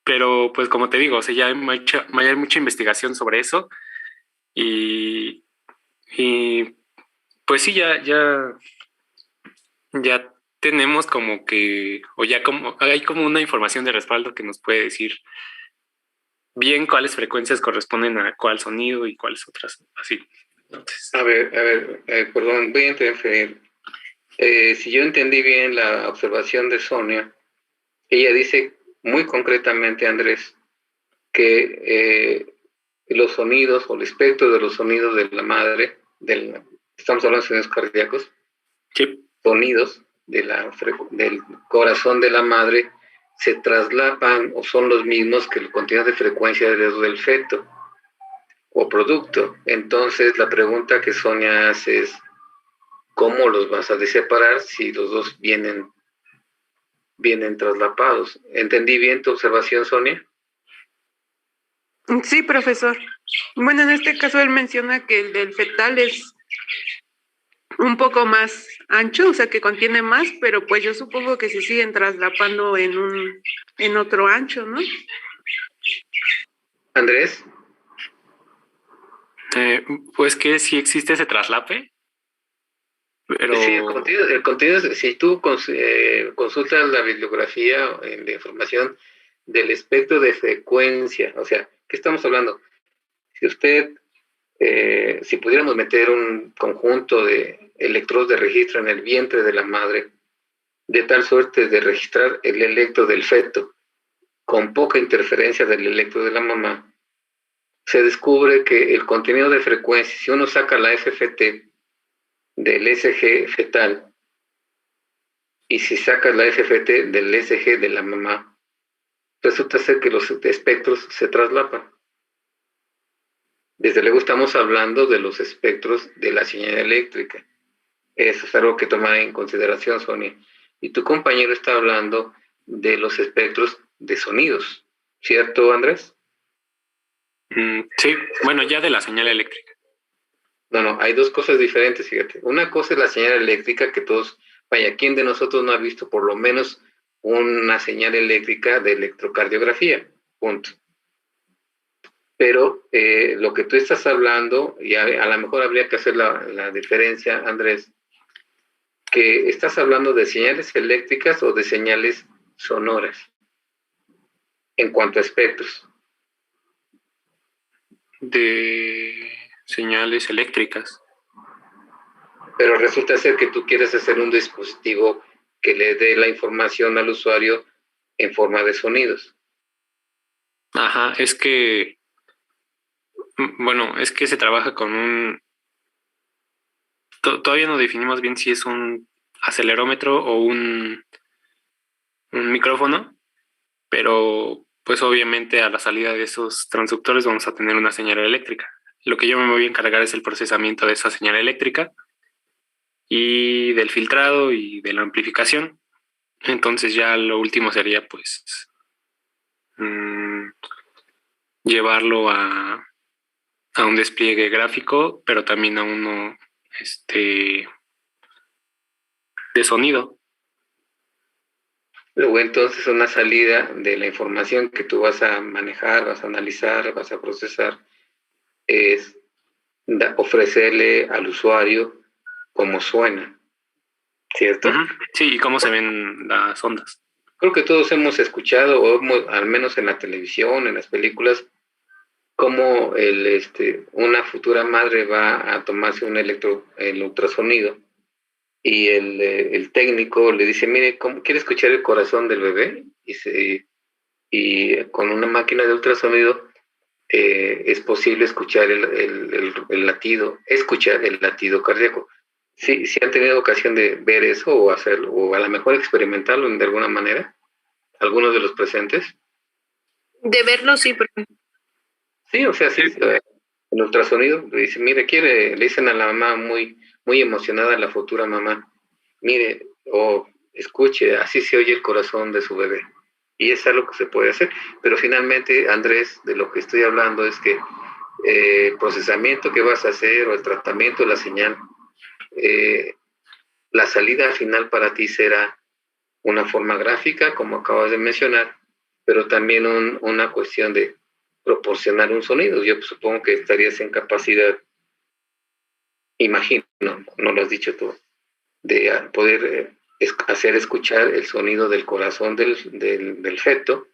Pero pues como te digo, o sea, ya hay mucha investigación sobre eso y, y pues sí, ya tenemos como que, o ya como, hay como una información de respaldo que nos puede decir bien cuáles frecuencias corresponden a cuál sonido y cuáles otras, así. Entonces, A ver, perdón, voy a interferir. Si yo entendí bien la observación de Sonia, ella dice muy concretamente, Andrés, que los sonidos o el espectro de los sonidos de la madre, estamos hablando de sonidos cardíacos, sí. Sonidos del corazón de la madre se traslapan o son los mismos que el contenido de frecuencia del feto o producto. Entonces la pregunta que Sonia hace es, ¿cómo los vas a separar si los dos vienen traslapados? ¿Entendí bien tu observación, Sonia? Sí, profesor. Bueno, en este caso él menciona que el del fetal es un poco más ancho, o sea que contiene más, pero pues yo supongo que se siguen traslapando en otro ancho, ¿no? Andrés. Pues que sí existe ese traslape, pero... Sí, el contenido si tú consultas la bibliografía, la información del espectro de frecuencia, o sea, ¿qué estamos hablando? Si pudiéramos meter un conjunto de electrodos de registro en el vientre de la madre, de tal suerte de registrar el electro del feto con poca interferencia del electro de la mamá, se descubre que el contenido de frecuencia, si uno saca la FFT del SG fetal y si sacas la FFT del SG de la mamá, resulta ser que los espectros se traslapan. Desde luego estamos hablando de los espectros de la señal eléctrica. Eso es algo que tomar en consideración, Sonia. Y tu compañero está hablando de los espectros de sonidos, ¿cierto, Andrés? Sí, bueno, ya de la señal eléctrica. No, hay dos cosas diferentes, fíjate. Una cosa es la señal eléctrica que todos, vaya, ¿quién de nosotros no ha visto por lo menos una señal eléctrica de electrocardiografía? Punto. Pero lo que tú estás hablando, y a lo mejor habría que hacer la diferencia, Andrés, que estás hablando de señales eléctricas o de señales sonoras en cuanto a espectros. De señales eléctricas. Pero resulta ser que tú quieres hacer un dispositivo que le dé la información al usuario en forma de sonidos. Ajá, es que se trabaja con un... Todavía no definimos bien si es un acelerómetro o un micrófono, pero pues obviamente a la salida de esos transductores vamos a tener una señal eléctrica. Lo que yo me voy a encargar es el procesamiento de esa señal eléctrica y del filtrado y de la amplificación. Entonces ya lo último sería pues llevarlo a un despliegue gráfico, pero también a uno de sonido. Luego entonces una salida de la información que tú vas a manejar, vas a analizar, vas a procesar, es ofrecerle al usuario cómo suena, ¿cierto? Uh-huh. Sí, y cómo se ven las ondas. Creo que todos hemos escuchado, o al menos en la televisión, en las películas, cómo una futura madre va a tomarse el ultrasonido y el técnico le dice, mire, ¿quiere escuchar el corazón del bebé? Y con una máquina de ultrasonido es posible escuchar el latido cardíaco. Sí, han tenido ocasión de ver eso o hacerlo, o a lo mejor experimentarlo de alguna manera, algunos de los presentes. De verlo, sí, pero... Sí, o sea, sí, el ultrasonido, le dice, mire, le dicen a la mamá muy, muy emocionada, la futura mamá, mire, o escuche, así se oye el corazón de su bebé. Y es algo que se puede hacer. Pero finalmente, Andrés, de lo que estoy hablando es que el procesamiento que vas a hacer o el tratamiento de la señal la salida final para ti será una forma gráfica, como acabas de mencionar, pero también una cuestión de proporcionar un sonido. Yo supongo que estarías en capacidad, imagino, no lo has dicho tú, de poder hacer escuchar el sonido del corazón del feto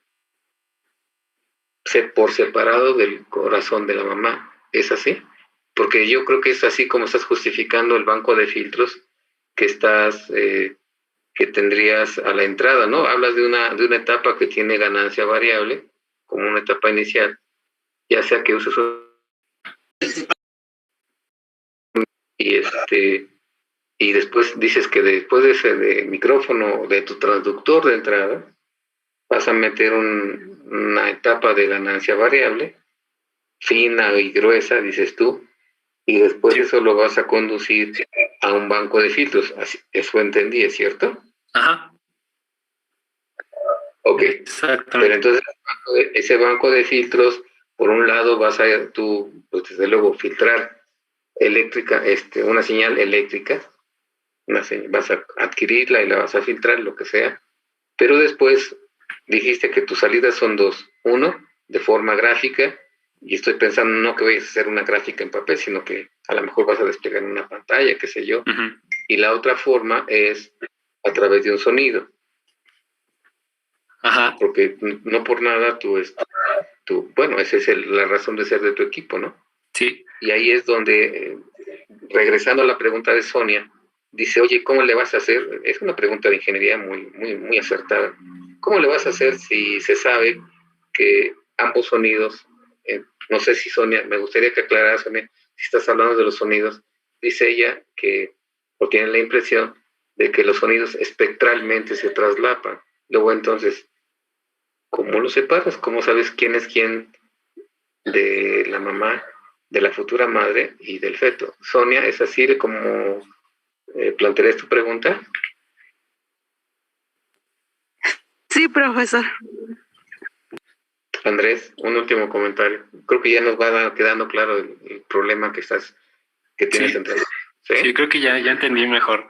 por separado del corazón de la mamá. ¿Es así? Porque yo creo que es así como estás justificando el banco de filtros que que tendrías a la entrada, ¿no? Hablas de una etapa que tiene ganancia variable, como una etapa inicial, ya sea que uses y y después dices que después de ese de micrófono, de tu transductor de entrada, vas a meter una etapa de ganancia variable, fina y gruesa, dices tú, y después eso lo vas a conducir a un banco de filtros. Así, eso entendí, ¿es cierto? Ajá. Ok. Exactamente. Pero entonces ese banco de filtros, por un lado vas a tú, pues desde luego, filtrar eléctrica, una señal eléctrica, vas a adquirirla y la vas a filtrar, lo que sea, pero después dijiste que tus salidas son dos. Uno, de forma gráfica, y estoy pensando no que vayas a hacer una gráfica en papel, sino que a lo mejor vas a desplegar en una pantalla, qué sé yo. Uh-huh. Y la otra forma es a través de un sonido. Ajá. Porque no por nada bueno, esa es la razón de ser de tu equipo, ¿no? Sí. Y ahí es donde, regresando a la pregunta de Sonia, dice, oye, ¿cómo le vas a hacer? Es una pregunta de ingeniería muy, muy, muy acertada. ¿Cómo le vas a hacer si se sabe que ambos sonidos, no sé si Sonia, me gustaría que aclararas, Sonia, si estás hablando de los sonidos, dice ella o tiene la impresión de que los sonidos espectralmente se traslapan. Luego entonces, ¿cómo lo separas? ¿Cómo sabes quién es quién de la mamá, de la futura madre y del feto? Sonia, ¿es así como plantearías tu pregunta? Sí, profesor. Andrés, un último comentario. Creo que ya nos va quedando claro el problema que tienes Sí. entre. Sí, creo que ya entendí mejor.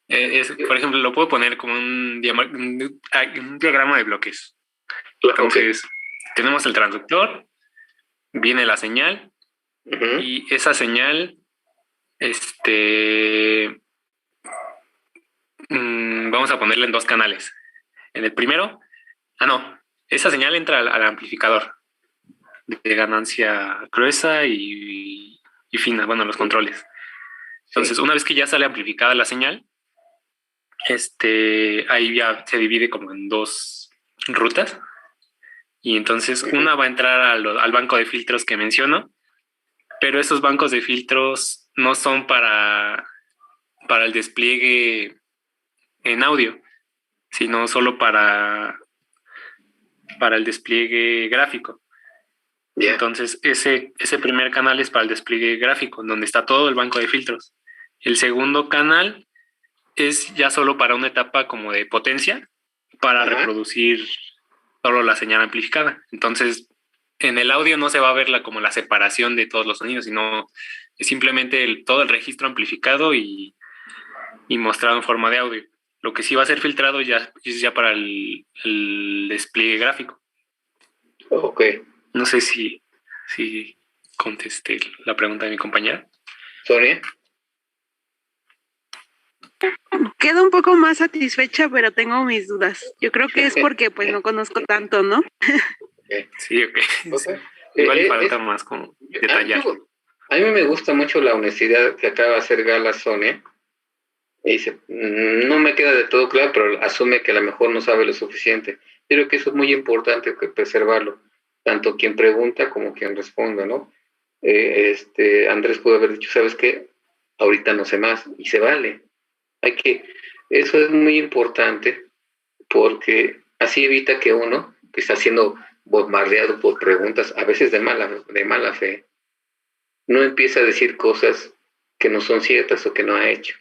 Por ejemplo, lo puedo poner como un diagrama de bloques. Entonces, tenemos el transductor, viene la señal, uh-huh, y esa señal, vamos a ponerla en dos canales. En el primero, esa señal entra al amplificador de ganancia gruesa y fina, bueno, los controles. Entonces, una vez que ya sale amplificada la señal, ahí ya se divide como en dos rutas. Y entonces una va a entrar al banco de filtros que menciono, pero esos bancos de filtros no son para el despliegue en audio, sino solo para el despliegue gráfico. Yeah. Entonces, ese primer canal es para el despliegue gráfico, donde está todo el banco de filtros. El segundo canal es ya solo para una etapa como de potencia, para reproducir solo la señal amplificada. Entonces, en el audio no se va a ver como la separación de todos los sonidos, sino es simplemente todo el registro amplificado y mostrado en forma de audio. Lo que sí va a ser filtrado es ya para el despliegue gráfico. Ok. No sé si contesté la pregunta de mi compañera. Sonia. Quedo un poco más satisfecha, pero tengo mis dudas. Yo creo que es porque pues no conozco tanto, ¿no? Sí, ok. Igual falta más como detallar. A mí me gusta mucho la honestidad que acaba de hacer gala Sonia. Y dice, no me queda de todo claro, pero asume que a lo mejor no sabe lo suficiente. Yo creo que eso es muy importante preservarlo, tanto quien pregunta como quien responda, ¿no? Andrés pudo haber dicho, ¿sabes qué? Ahorita no sé más, y se vale. Eso es muy importante, porque así evita que uno, que está siendo bombardeado por preguntas, a veces de mala fe, no empieza a decir cosas que no son ciertas o que no ha hecho.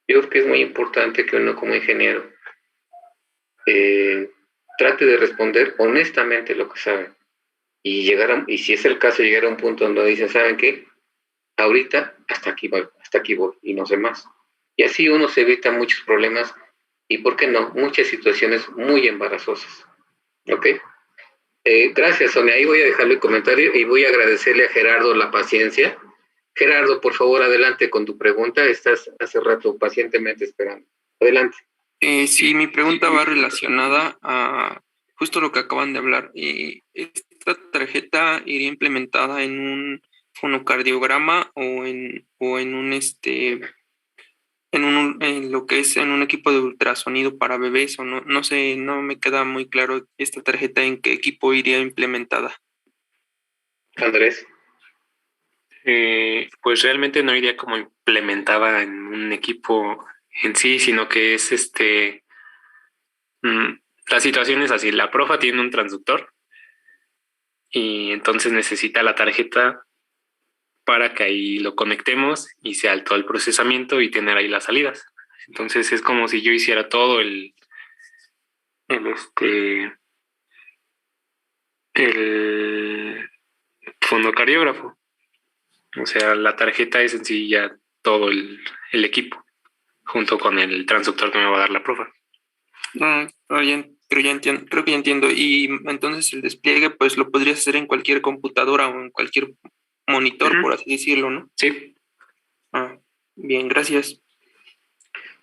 Yo creo que es muy importante que uno como ingeniero trate de responder honestamente lo que sabe y si es el caso, llegar a un punto donde dicen, ¿saben qué? Ahorita hasta aquí voy y no sé más. Y así uno se evita muchos problemas y, ¿por qué no?, muchas situaciones muy embarazosas. ¿Ok? Gracias, Sonia. Ahí voy a dejarle el comentario y voy a agradecerle a Gerardo la paciencia. Gerardo, por favor, adelante con tu pregunta. Estás hace rato pacientemente esperando. Adelante. Sí, mi pregunta va relacionada a justo lo que acaban de hablar. ¿Esta tarjeta iría implementada en un fonocardiograma o en en lo que es en un equipo de ultrasonido para bebés? O no, no sé, no me queda muy claro esta tarjeta en qué equipo iría implementada. Andrés. Pues realmente no iría como implementada en un equipo en sí, sino que es la situación es así: la profa tiene un transductor y entonces necesita la tarjeta para que ahí lo conectemos y sea todo el procesamiento y tener ahí las salidas. Entonces es como si yo hiciera todo el fonocardiógrafo. O sea, la tarjeta es en sí ya todo el equipo, junto con el transductor que me va a dar la profa. Pero ya entiendo, creo que ya entiendo. Y entonces el despliegue, pues lo podrías hacer en cualquier computadora o en cualquier monitor, por así decirlo, ¿no? Sí. Bien, gracias.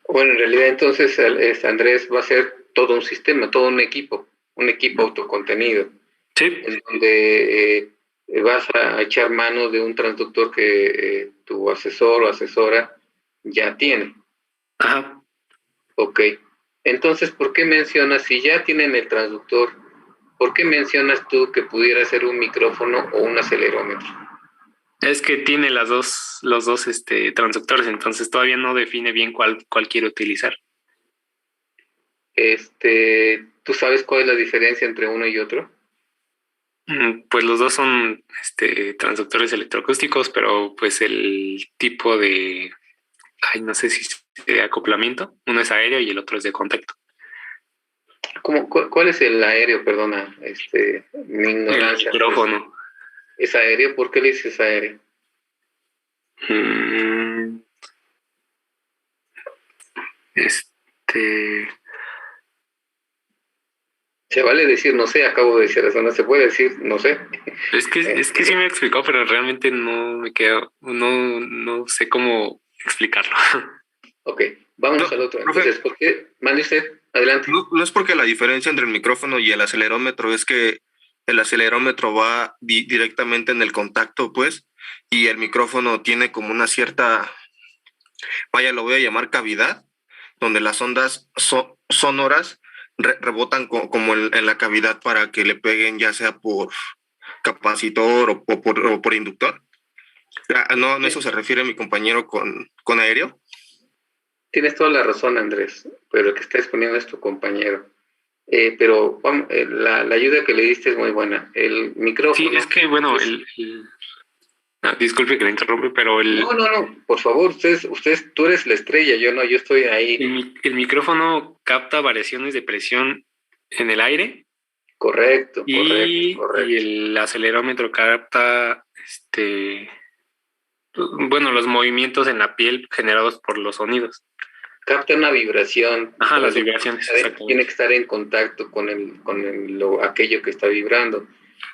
Bueno, en realidad entonces Andrés va a ser todo un sistema, todo un equipo autocontenido. Sí. En donde vas a echar mano de un transductor que tu asesor o asesora ya tiene. Ajá. Ok. Entonces, ¿por qué mencionas, si ya tienen el transductor, por qué mencionas tú que pudiera ser un micrófono o un acelerómetro? Es que tiene los dos transductores, entonces todavía no define bien cuál quiere utilizar. ¿Tú sabes cuál es la diferencia entre uno y otro? Pues los dos son transductores electroacústicos, pero pues el tipo de, no sé si de acoplamiento, uno es aéreo y el otro es de contacto. ¿Cuál es el aéreo? Perdona, mi ignorancia. El micrófono. ¿Es aéreo? ¿Por qué le dices aéreo? Se vale decir no sé, acabo de decir eso, no se puede decir no sé. Es que sí me explicó, pero realmente no me quedo, no sé cómo explicarlo. Ok, vámonos al otro. Entonces, ¿por qué? Mande usted, adelante. No es porque la diferencia entre el micrófono y el acelerómetro es que el acelerómetro va directamente en el contacto, pues, y el micrófono tiene como una cierta, vaya, lo voy a llamar cavidad, donde las ondas sonoras rebotan como en la cavidad para que le peguen, ya sea por capacitor o por inductor. No, en eso se refiere mi compañero con aéreo. Tienes toda la razón, Andrés, pero el que está exponiendo es tu compañero. Pero vamos, la ayuda que le diste es muy buena. El micrófono... Sí, es que, bueno, disculpe que le interrumpe, pero No, por favor, tú eres la estrella, yo estoy ahí. El micrófono capta variaciones de presión en el aire. Correcto. Y el acelerómetro capta los movimientos en la piel generados por los sonidos. Capta una vibración. Ajá, las vibraciones. Tiene que estar en contacto con aquello que está vibrando.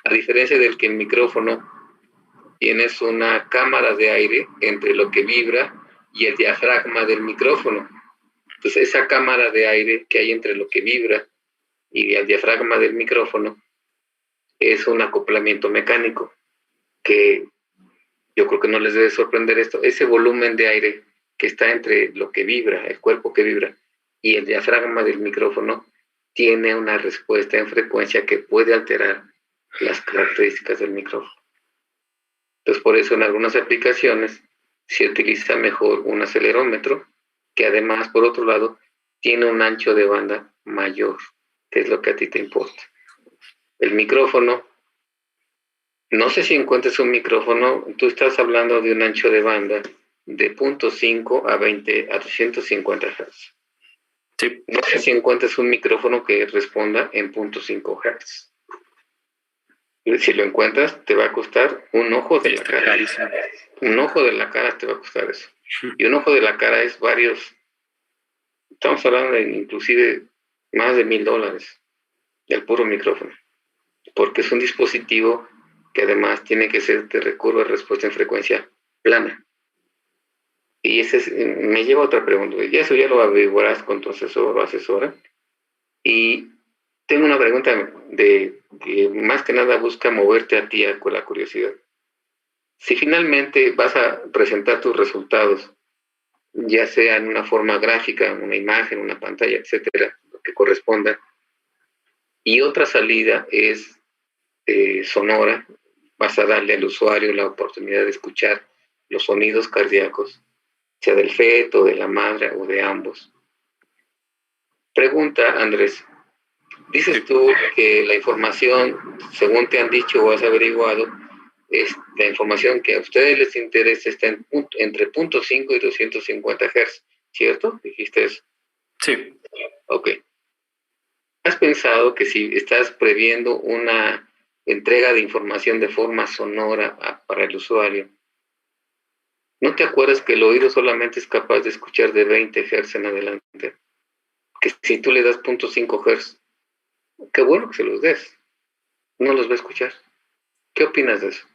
A diferencia del que el micrófono, tienes una cámara de aire entre lo que vibra y el diafragma del micrófono. Entonces, esa cámara de aire que hay entre lo que vibra y el diafragma del micrófono es un acoplamiento mecánico que yo creo que no les debe sorprender esto. Ese volumen de aire que está entre lo que vibra, el cuerpo que vibra, y el diafragma del micrófono, tiene una respuesta en frecuencia que puede alterar las características del micrófono. Entonces, por eso en algunas aplicaciones se utiliza mejor un acelerómetro, que además, por otro lado, tiene un ancho de banda mayor, que es lo que a ti te importa. El micrófono, no sé si encuentres un micrófono, tú estás hablando de un ancho de banda de 0.5 a 250 Hz. Sí. No sé si encuentras un micrófono que responda en 0.5 Hz. Si lo encuentras, te va a costar un ojo de la cara. Carísimo. Un ojo de la cara te va a costar eso. Y un ojo de la cara es varios, estamos hablando de inclusive más de $1,000 del puro micrófono, porque es un dispositivo que además tiene que ser de recurva respuesta en frecuencia plana. Y me lleva a otra pregunta, y eso ya lo averiguarás con tu asesor o asesora. Y tengo una pregunta que más que nada busca moverte a ti con la curiosidad. Si finalmente vas a presentar tus resultados, ya sea en una forma gráfica, una imagen, una pantalla, etcétera, lo que corresponda, y otra salida es sonora, vas a darle al usuario la oportunidad de escuchar los sonidos cardíacos, sea del feto, de la madre o de ambos. Pregunta, Andrés. Dices tú que la información, según te han dicho o has averiguado, la información que a ustedes les interesa está entre 0.5 y 250 Hz, ¿cierto? ¿Dijiste eso? Sí. Ok. ¿Has pensado que si estás previendo una entrega de información de forma sonora para el usuario, no te acuerdas que el oído solamente es capaz de escuchar de 20 Hz en adelante? Que si tú le das 0.5 Hz, qué bueno que se los des, no los va a escuchar. ¿Qué opinas de eso?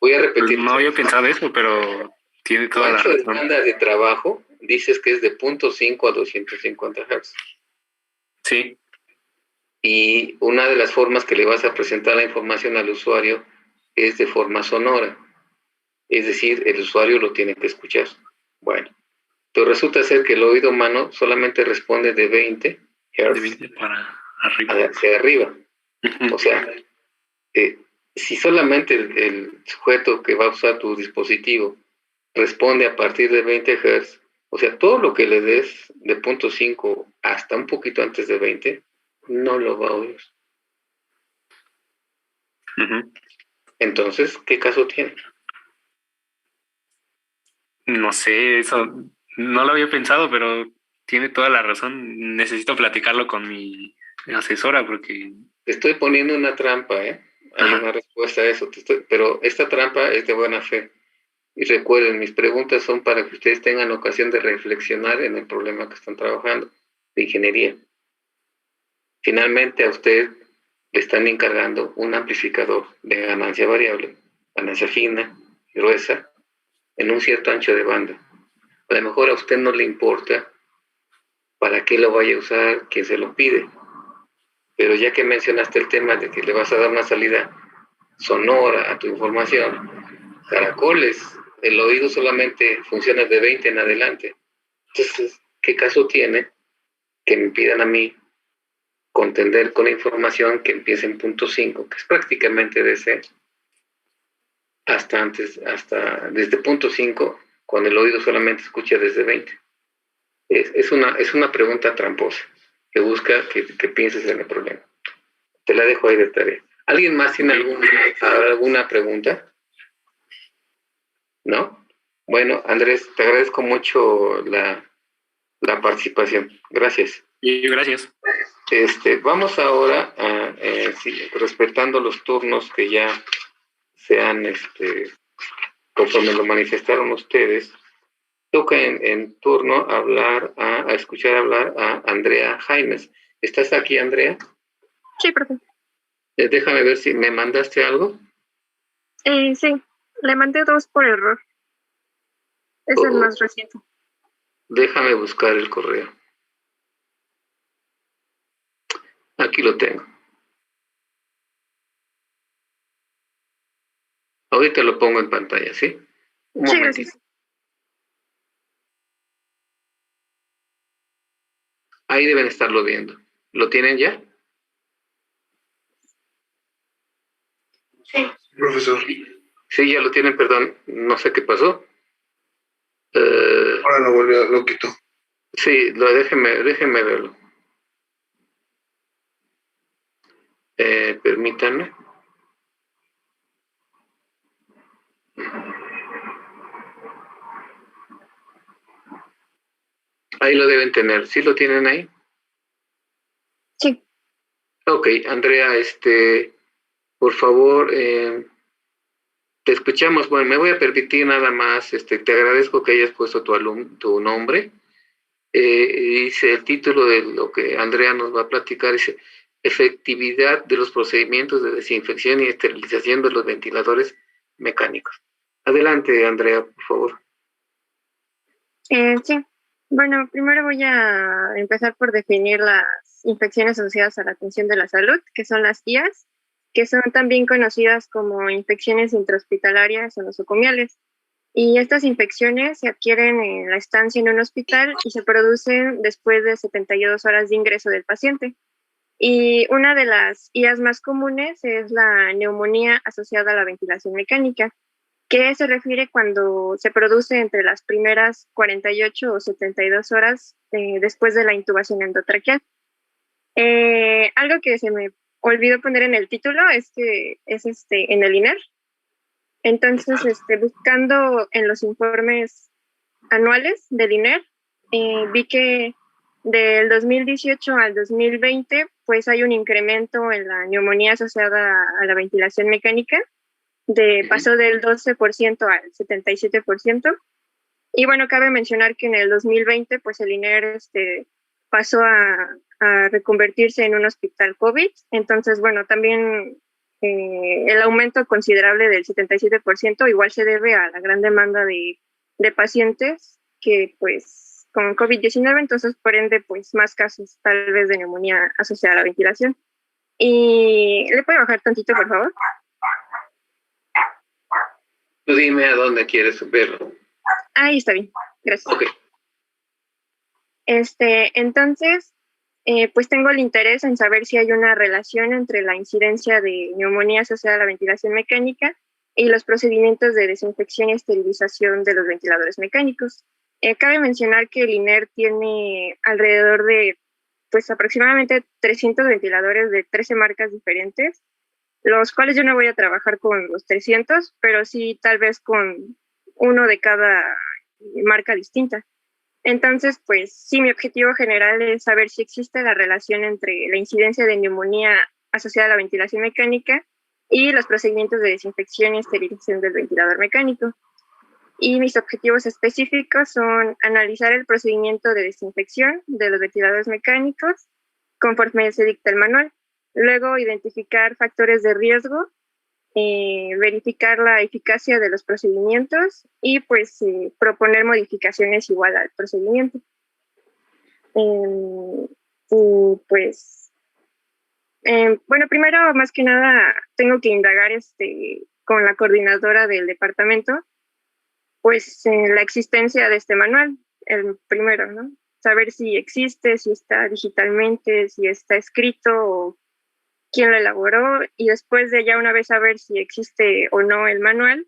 Voy a repetir. No había pensado eso, pero tiene toda la razón. La banda de trabajo dices que es de 0.5 a 250 Hz. Sí. Y una de las formas que le vas a presentar la información al usuario es de forma sonora. Es decir, el usuario lo tiene que escuchar. Bueno, pero resulta ser que el oído humano solamente responde de 20 Hz. De 20 para arriba. Hacia arriba. O sea, si solamente el sujeto que va a usar tu dispositivo responde a partir de 20 Hz, o sea, todo lo que le des de 0.5 hasta un poquito antes de 20, no lo va a oír. Entonces, ¿qué caso tiene? No sé, eso no lo había pensado, pero tiene toda la razón. Necesito platicarlo con mi asesora porque... Te estoy poniendo una trampa, ¿eh? Hay una respuesta a eso, pero esta trampa es de buena fe. Y recuerden, mis preguntas son para que ustedes tengan ocasión de reflexionar en el problema que están trabajando, de ingeniería. Finalmente, a usted le están encargando un amplificador de ganancia variable, ganancia fina, gruesa, en un cierto ancho de banda. A lo mejor a usted no le importa para qué lo vaya a usar, quién se lo pide. Pero ya que mencionaste el tema de que le vas a dar una salida sonora a tu información, caracoles, el oído solamente funciona de 20 en adelante. Entonces, ¿qué caso tiene que me pidan a mí contender con la información que empieza en 0.5, que es prácticamente DC, hasta desde 0.5, cuando el oído solamente escucha desde 20? Es una pregunta tramposa que busca que pienses en el problema. Te la dejo ahí de tarea. ¿Alguien más tiene alguna pregunta? ¿No? Bueno, Andrés, te agradezco mucho la participación. Gracias. Y gracias. Vamos ahora a, respetando los turnos que ya se han, conforme lo manifestaron ustedes, toca en turno escuchar hablar a Andrea Jaimes. ¿Estás aquí, Andrea? Sí, profe. Déjame ver si me mandaste algo. Sí, le mandé 2 por error. Es el más reciente. Déjame buscar el correo. Aquí lo tengo. Ahorita lo pongo en pantalla, ¿sí? Un sí, momentito. gracias. Ahí deben estarlo viendo. ¿Lo tienen ya? Sí. Profesor. Sí, ya lo tienen, perdón. No sé qué pasó. Ahora lo quito. Sí, déjenme verlo. Permítanme. Ahí lo deben tener. ¿Sí lo tienen ahí? Sí. Ok, Andrea, por favor, te escuchamos. Bueno, me voy a permitir nada más, te agradezco que hayas puesto tu nombre. Dice el título de lo que Andrea nos va a platicar, dice efectividad de los procedimientos de desinfección y esterilización de los ventiladores mecánicos. Adelante, Andrea, por favor. Sí, bueno, primero voy a empezar por definir las infecciones asociadas a la atención de la salud, que son las IAS, que son también conocidas como infecciones intrahospitalarias o nosocomiales. Y estas infecciones se adquieren en la estancia en un hospital y se producen después de 72 horas de ingreso del paciente. Y una de las IAS más comunes es la neumonía asociada a la ventilación mecánica, que se refiere cuando se produce entre las primeras 48 o 72 horas después de la intubación endotraqueal. Algo que se me olvidó poner en el título es que es en el INER. Entonces, buscando en los informes anuales del INER, vi que del 2018 al 2020, pues hay un incremento en la neumonía asociada a la ventilación mecánica, pasó del 12% al 77%. Y bueno, cabe mencionar que en el 2020, pues el INER pasó a reconvertirse en un hospital COVID. Entonces, bueno, también el aumento considerable del 77% igual se debe a la gran demanda de pacientes que pues con COVID-19, entonces por ende pues más casos tal vez de neumonía asociada a la ventilación. ¿Y le puede bajar tantito, por favor? Tú dime a dónde quieres verlo. Ahí está bien, gracias. Ok. Entonces, pues tengo el interés en saber si hay una relación entre la incidencia de neumonía asociada a la ventilación mecánica y los procedimientos de desinfección y esterilización de los ventiladores mecánicos. Cabe mencionar que el INER tiene alrededor de, pues aproximadamente 300 ventiladores de 13 marcas diferentes, los cuales yo no voy a trabajar con los 300, pero sí tal vez con uno de cada marca distinta. Entonces, pues sí, mi objetivo general es saber si existe la relación entre la incidencia de neumonía asociada a la ventilación mecánica y los procedimientos de desinfección y esterilización del ventilador mecánico. Y mis objetivos específicos son analizar el procedimiento de desinfección de los ventiladores mecánicos conforme se dicta el manual. Luego, identificar factores de riesgo, verificar la eficacia de los procedimientos y pues proponer modificaciones igual al procedimiento. Bueno, primero, más que nada, tengo que indagar con la coordinadora del departamento, pues la existencia de este manual, el primero, ¿no? Saber si existe, si está digitalmente, si está escrito o quién lo elaboró, y después de ya una vez saber si existe o no el manual,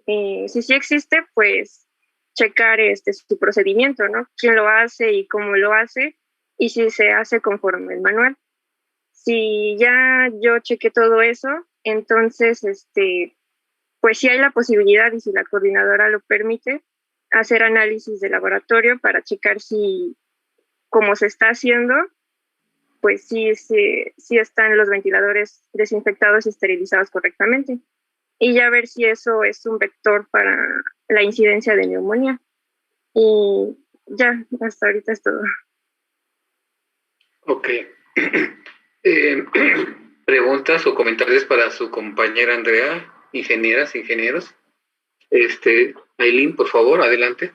si sí existe, pues checar su procedimiento, ¿no? Quién lo hace y cómo lo hace, y si se hace conforme el manual. Si ya yo chequé todo eso, entonces, pues sí hay la posibilidad, y si la coordinadora lo permite, hacer análisis de laboratorio para checar si, como se está haciendo, pues sí están los ventiladores desinfectados y esterilizados correctamente. Y ya ver si eso es un vector para la incidencia de neumonía. Y ya, hasta ahorita es todo. Ok. Preguntas o comentarios para su compañera Andrea, ingenieros. Ailín, por favor, adelante.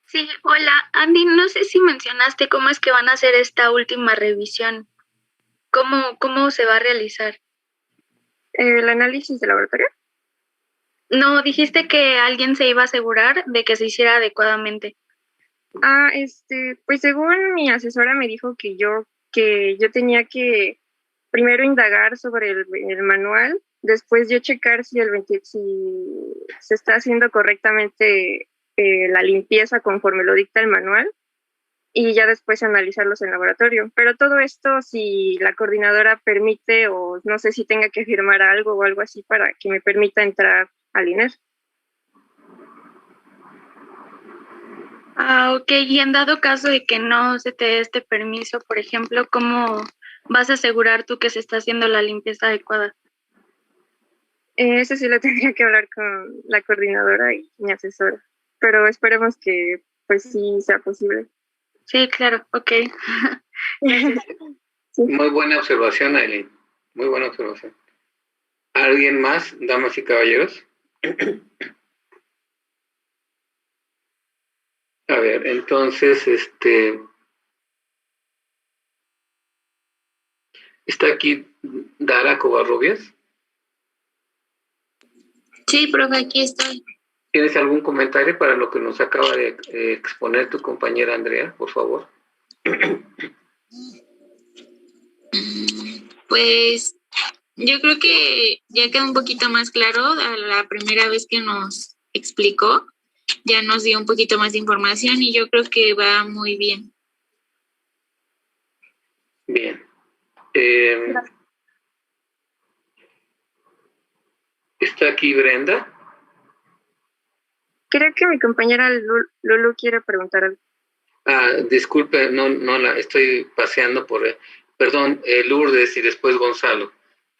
Sí, hola. Andy, no sé si mencionaste cómo es que van a hacer esta última revisión. ¿Cómo se va a realizar? ¿El análisis de laboratorio? No, dijiste que alguien se iba a asegurar de que se hiciera adecuadamente. Pues según mi asesora me dijo que yo tenía que primero indagar sobre el manual, después yo checar si se está haciendo correctamente la limpieza conforme lo dicta el manual, y ya después analizarlos en laboratorio. Pero todo esto, si la coordinadora permite, o no sé si tenga que firmar algo o algo así para que me permita entrar al INER. Ok, y en dado caso de que no se te dé este permiso, por ejemplo, ¿cómo vas a asegurar tú que se está haciendo la limpieza adecuada? Eso sí lo tendría que hablar con la coordinadora y mi asesora, pero esperemos que pues sí sea posible. Sí, claro, ok. Sí. Muy buena observación, Aileen. Muy buena observación. ¿Alguien más, damas y caballeros? A ver, entonces, ¿está aquí Dara Covarrubias? Sí, profe, aquí estoy. ¿Tienes algún comentario para lo que nos acaba de exponer tu compañera Andrea, por favor? Pues yo creo que ya quedó un poquito más claro a la primera vez que nos explicó, ya nos dio un poquito más de información y yo creo que va muy bien. Bien. ¿Está aquí Brenda? Creo que mi compañera Lulu quiere preguntar algo. Disculpe, no la estoy paseando por... perdón, Lourdes y después Gonzalo.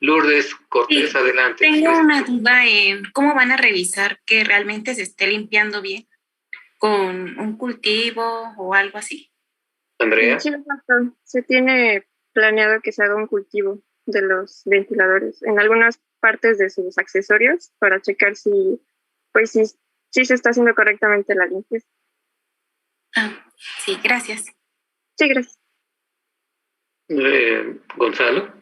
Lourdes Cortés, Sí, adelante. tengo una duda en cómo van a revisar que realmente se esté limpiando bien con un cultivo o algo así. Andrea. Sí, se tiene planeado que se haga un cultivo de los ventiladores en algunas partes de sus accesorios para checar si, pues, si se está haciendo correctamente la limpieza. Sí, gracias. Sí, gracias. Gonzalo.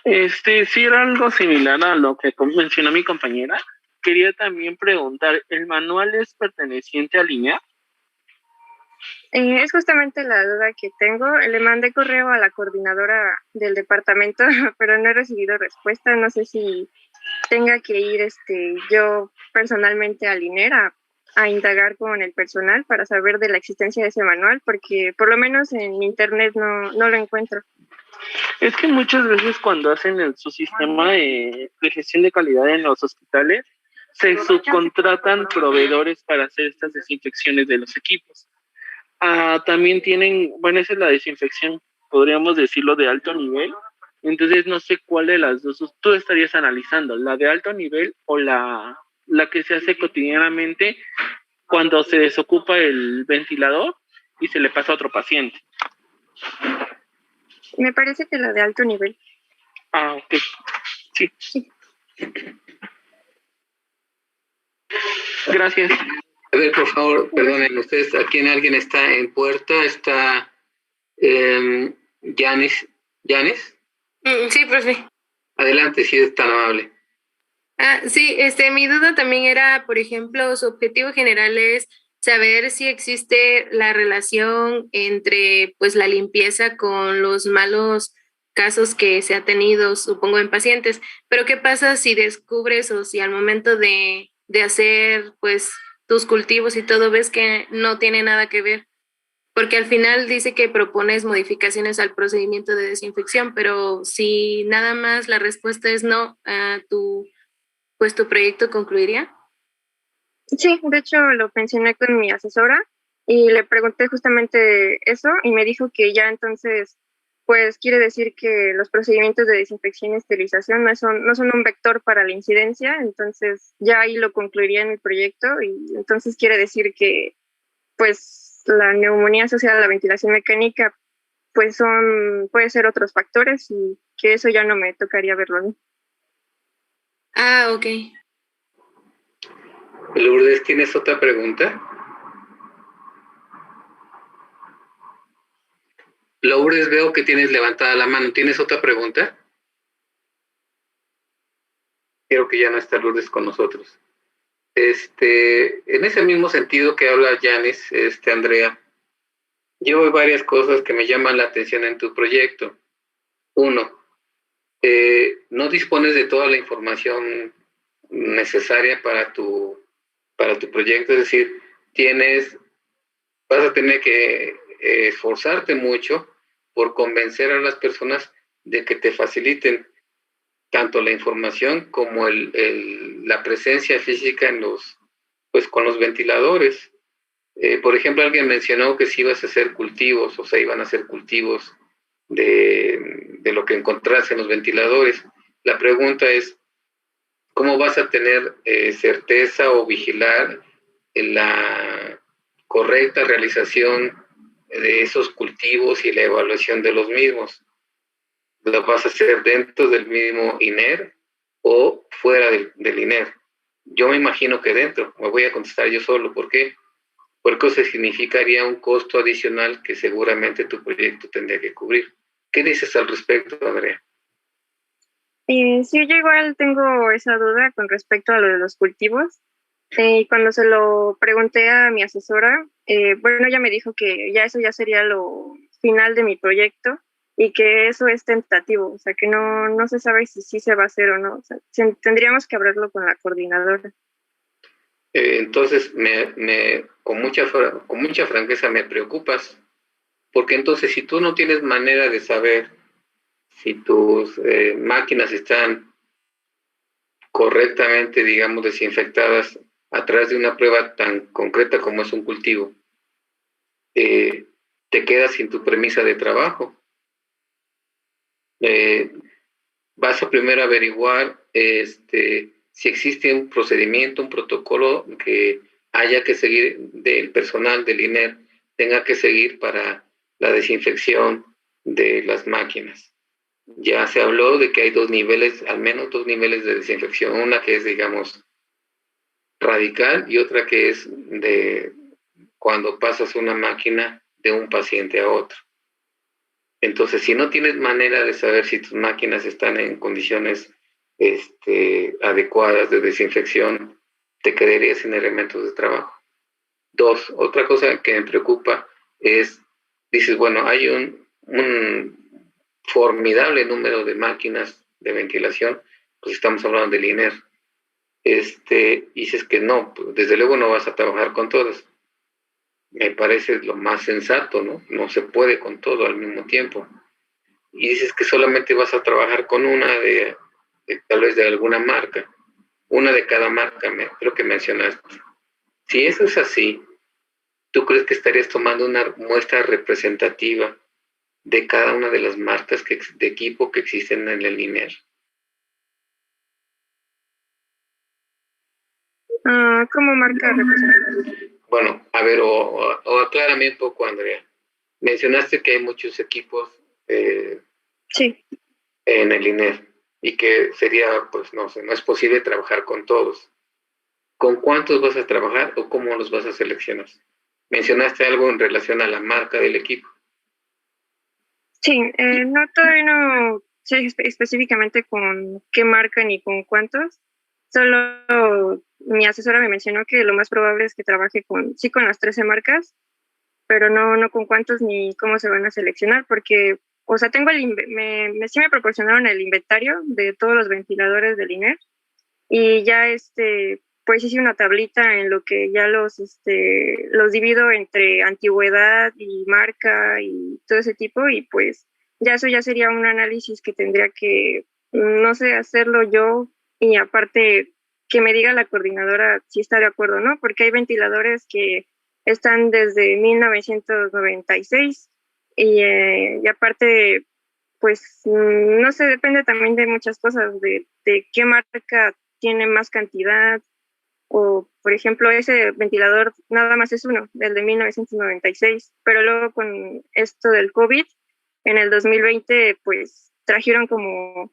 Sí, era algo similar a lo que mencionó mi compañera. Quería también preguntar, ¿el manual es perteneciente a Línea? Es justamente la duda que tengo. Le mandé correo a la coordinadora del departamento, pero no he recibido respuesta. No sé si tenga que ir yo personalmente a Linera a indagar con el personal para saber de la existencia de ese manual, porque por lo menos en internet no lo encuentro. Es que muchas veces cuando hacen su sistema de gestión de calidad en los hospitales, se subcontratan proveedores para hacer estas desinfecciones de los equipos. También tienen, bueno, esa es la desinfección, podríamos decirlo, de alto nivel. Entonces no sé cuál de las dos tú estarías analizando, la de alto nivel o la que se hace cotidianamente cuando se desocupa el ventilador y se le pasa a otro paciente. Me parece que la de alto nivel. Ok. Sí. Gracias. A ver, por favor, perdonen ustedes, aquí alguien está en puerta, está Yanis. ¿Yanis? Sí, profe. Adelante, si es tan amable. Sí, mi duda también era, por ejemplo, su objetivo general es saber si existe la relación entre, pues, la limpieza con los malos casos que se ha tenido, supongo, en pacientes. Pero ¿qué pasa si descubres o si al momento de hacer, pues, tus cultivos y todo ves que no tiene nada que ver? Porque al final dice que propones modificaciones al procedimiento de desinfección, pero si nada más la respuesta es no, tu proyecto concluiría. Sí, de hecho lo mencioné con mi asesora y le pregunté justamente eso y me dijo que ya entonces, pues quiere decir que los procedimientos de desinfección y esterilización no son un vector para la incidencia, entonces ya ahí lo concluiría en el proyecto y entonces quiere decir que pues la neumonía asociada a la ventilación mecánica pues puede ser otros factores y que eso ya no me tocaría verlo a mí. Ok. Lourdes, ¿tienes otra pregunta? Lourdes, veo que tienes levantada la mano. ¿Tienes otra pregunta? Creo que ya no está Lourdes con nosotros. En ese mismo sentido que habla Yanis, Andrea, yo veo varias cosas que me llaman la atención en tu proyecto. Uno, no dispones de toda la información necesaria para tu proyecto, es decir, vas a tener que esforzarte mucho por convencer a las personas de que te faciliten tanto la información como la presencia física con los ventiladores. Por ejemplo, alguien mencionó que si ibas a hacer cultivos, o sea, iban a hacer cultivos de lo que encontrase en los ventiladores. La pregunta es, ¿cómo vas a tener certeza o vigilar la correcta realización de esos cultivos y la evaluación de los mismos? ¿Lo vas a hacer dentro del mismo INER o fuera del INER? Yo me imagino que dentro. Me voy a contestar yo solo. ¿Por qué? Porque eso significaría un costo adicional que seguramente tu proyecto tendría que cubrir. ¿Qué dices al respecto, Andrea? Sí, yo igual tengo esa duda con respecto a lo de los cultivos. Cuando se lo pregunté a mi asesora, bueno, ella me dijo que ya eso ya sería lo final de mi proyecto y que eso es tentativo, o sea, que no se sabe si sí se va a hacer o no. O sea, tendríamos que hablarlo con la coordinadora. Entonces, con mucha franqueza me preocupas, porque entonces si tú no tienes manera de saber si tus máquinas están correctamente, digamos, desinfectadas a través de una prueba tan concreta como es un cultivo, te quedas sin tu premisa de trabajo. Vas a primero averiguar si existe un procedimiento, un protocolo que haya que seguir, del personal del INER tenga que seguir para la desinfección de las máquinas. Ya se habló de que hay dos niveles, al menos dos niveles de desinfección, una que es, digamos, radical y otra que es de cuando pasas una máquina de un paciente a otro. Entonces, si no tienes manera de saber si tus máquinas están en condiciones adecuadas de desinfección, te quedarías sin elementos de trabajo. Dos, otra cosa que me preocupa es, dices, bueno, hay un formidable número de máquinas de ventilación, pues estamos hablando del INER. Dices que no, pues desde luego no vas a trabajar con todas. Me parece lo más sensato, ¿no? No se puede con todo al mismo tiempo. Y dices que solamente vas a trabajar con una tal vez de alguna marca, una de cada marca, creo que mencionaste. Si eso es así, ¿tú crees que estarías tomando una muestra representativa de cada una de las marcas de equipo que existen en el INER? ¿Cómo marca representativa? Bueno, a ver, o aclárame un poco, Andrea. Mencionaste que hay muchos equipos sí, en el INER y que sería, pues no sé, no es posible trabajar con todos. ¿Con cuántos vas a trabajar o cómo los vas a seleccionar? ¿Mencionaste algo en relación a la marca del equipo? Sí, no, todavía no sé específicamente con qué marca ni con cuántos. Solo mi asesora me mencionó que lo más probable es que trabaje con las 13 marcas, pero no con cuántos ni cómo se van a seleccionar, porque, o sea, tengo sí me proporcionaron el inventario de todos los ventiladores del INER y ya pues hice una tablita en lo que ya los divido entre antigüedad y marca y todo ese tipo, y pues ya eso ya sería un análisis que tendría que, no sé, hacerlo yo, y aparte que me diga la coordinadora si está de acuerdo o no, porque hay ventiladores que están desde 1996 y aparte, pues no sé, depende también de muchas cosas, de qué marca tiene más cantidad, o por ejemplo ese ventilador nada más es uno, el de 1996, pero luego con esto del COVID, en el 2020 pues trajeron como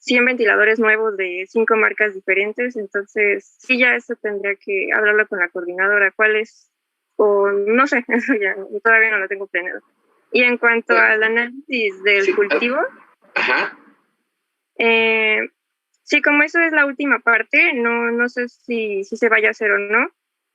100 ventiladores nuevos de 5 marcas diferentes, entonces sí, ya eso tendría que hablarlo con la coordinadora, cuál es, o no sé, eso ya todavía no lo tengo planeado. Y en cuanto al análisis del cultivo, sí, como eso es la última parte, no sé si se vaya a hacer o no.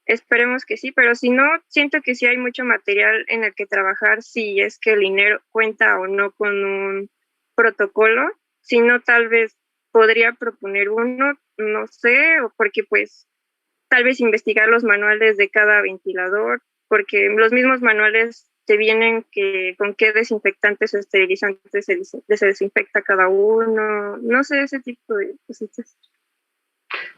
Esperemos que sí, pero si no, siento que sí hay mucho material en el que trabajar si es que el INER cuenta o no con un protocolo. Si no, tal vez podría proponer uno, no sé, o porque pues tal vez investigar los manuales de cada ventilador, porque los mismos manuales te vienen con qué desinfectantes o esterilizantes se desinfecta cada uno, no sé, ese tipo de cositas.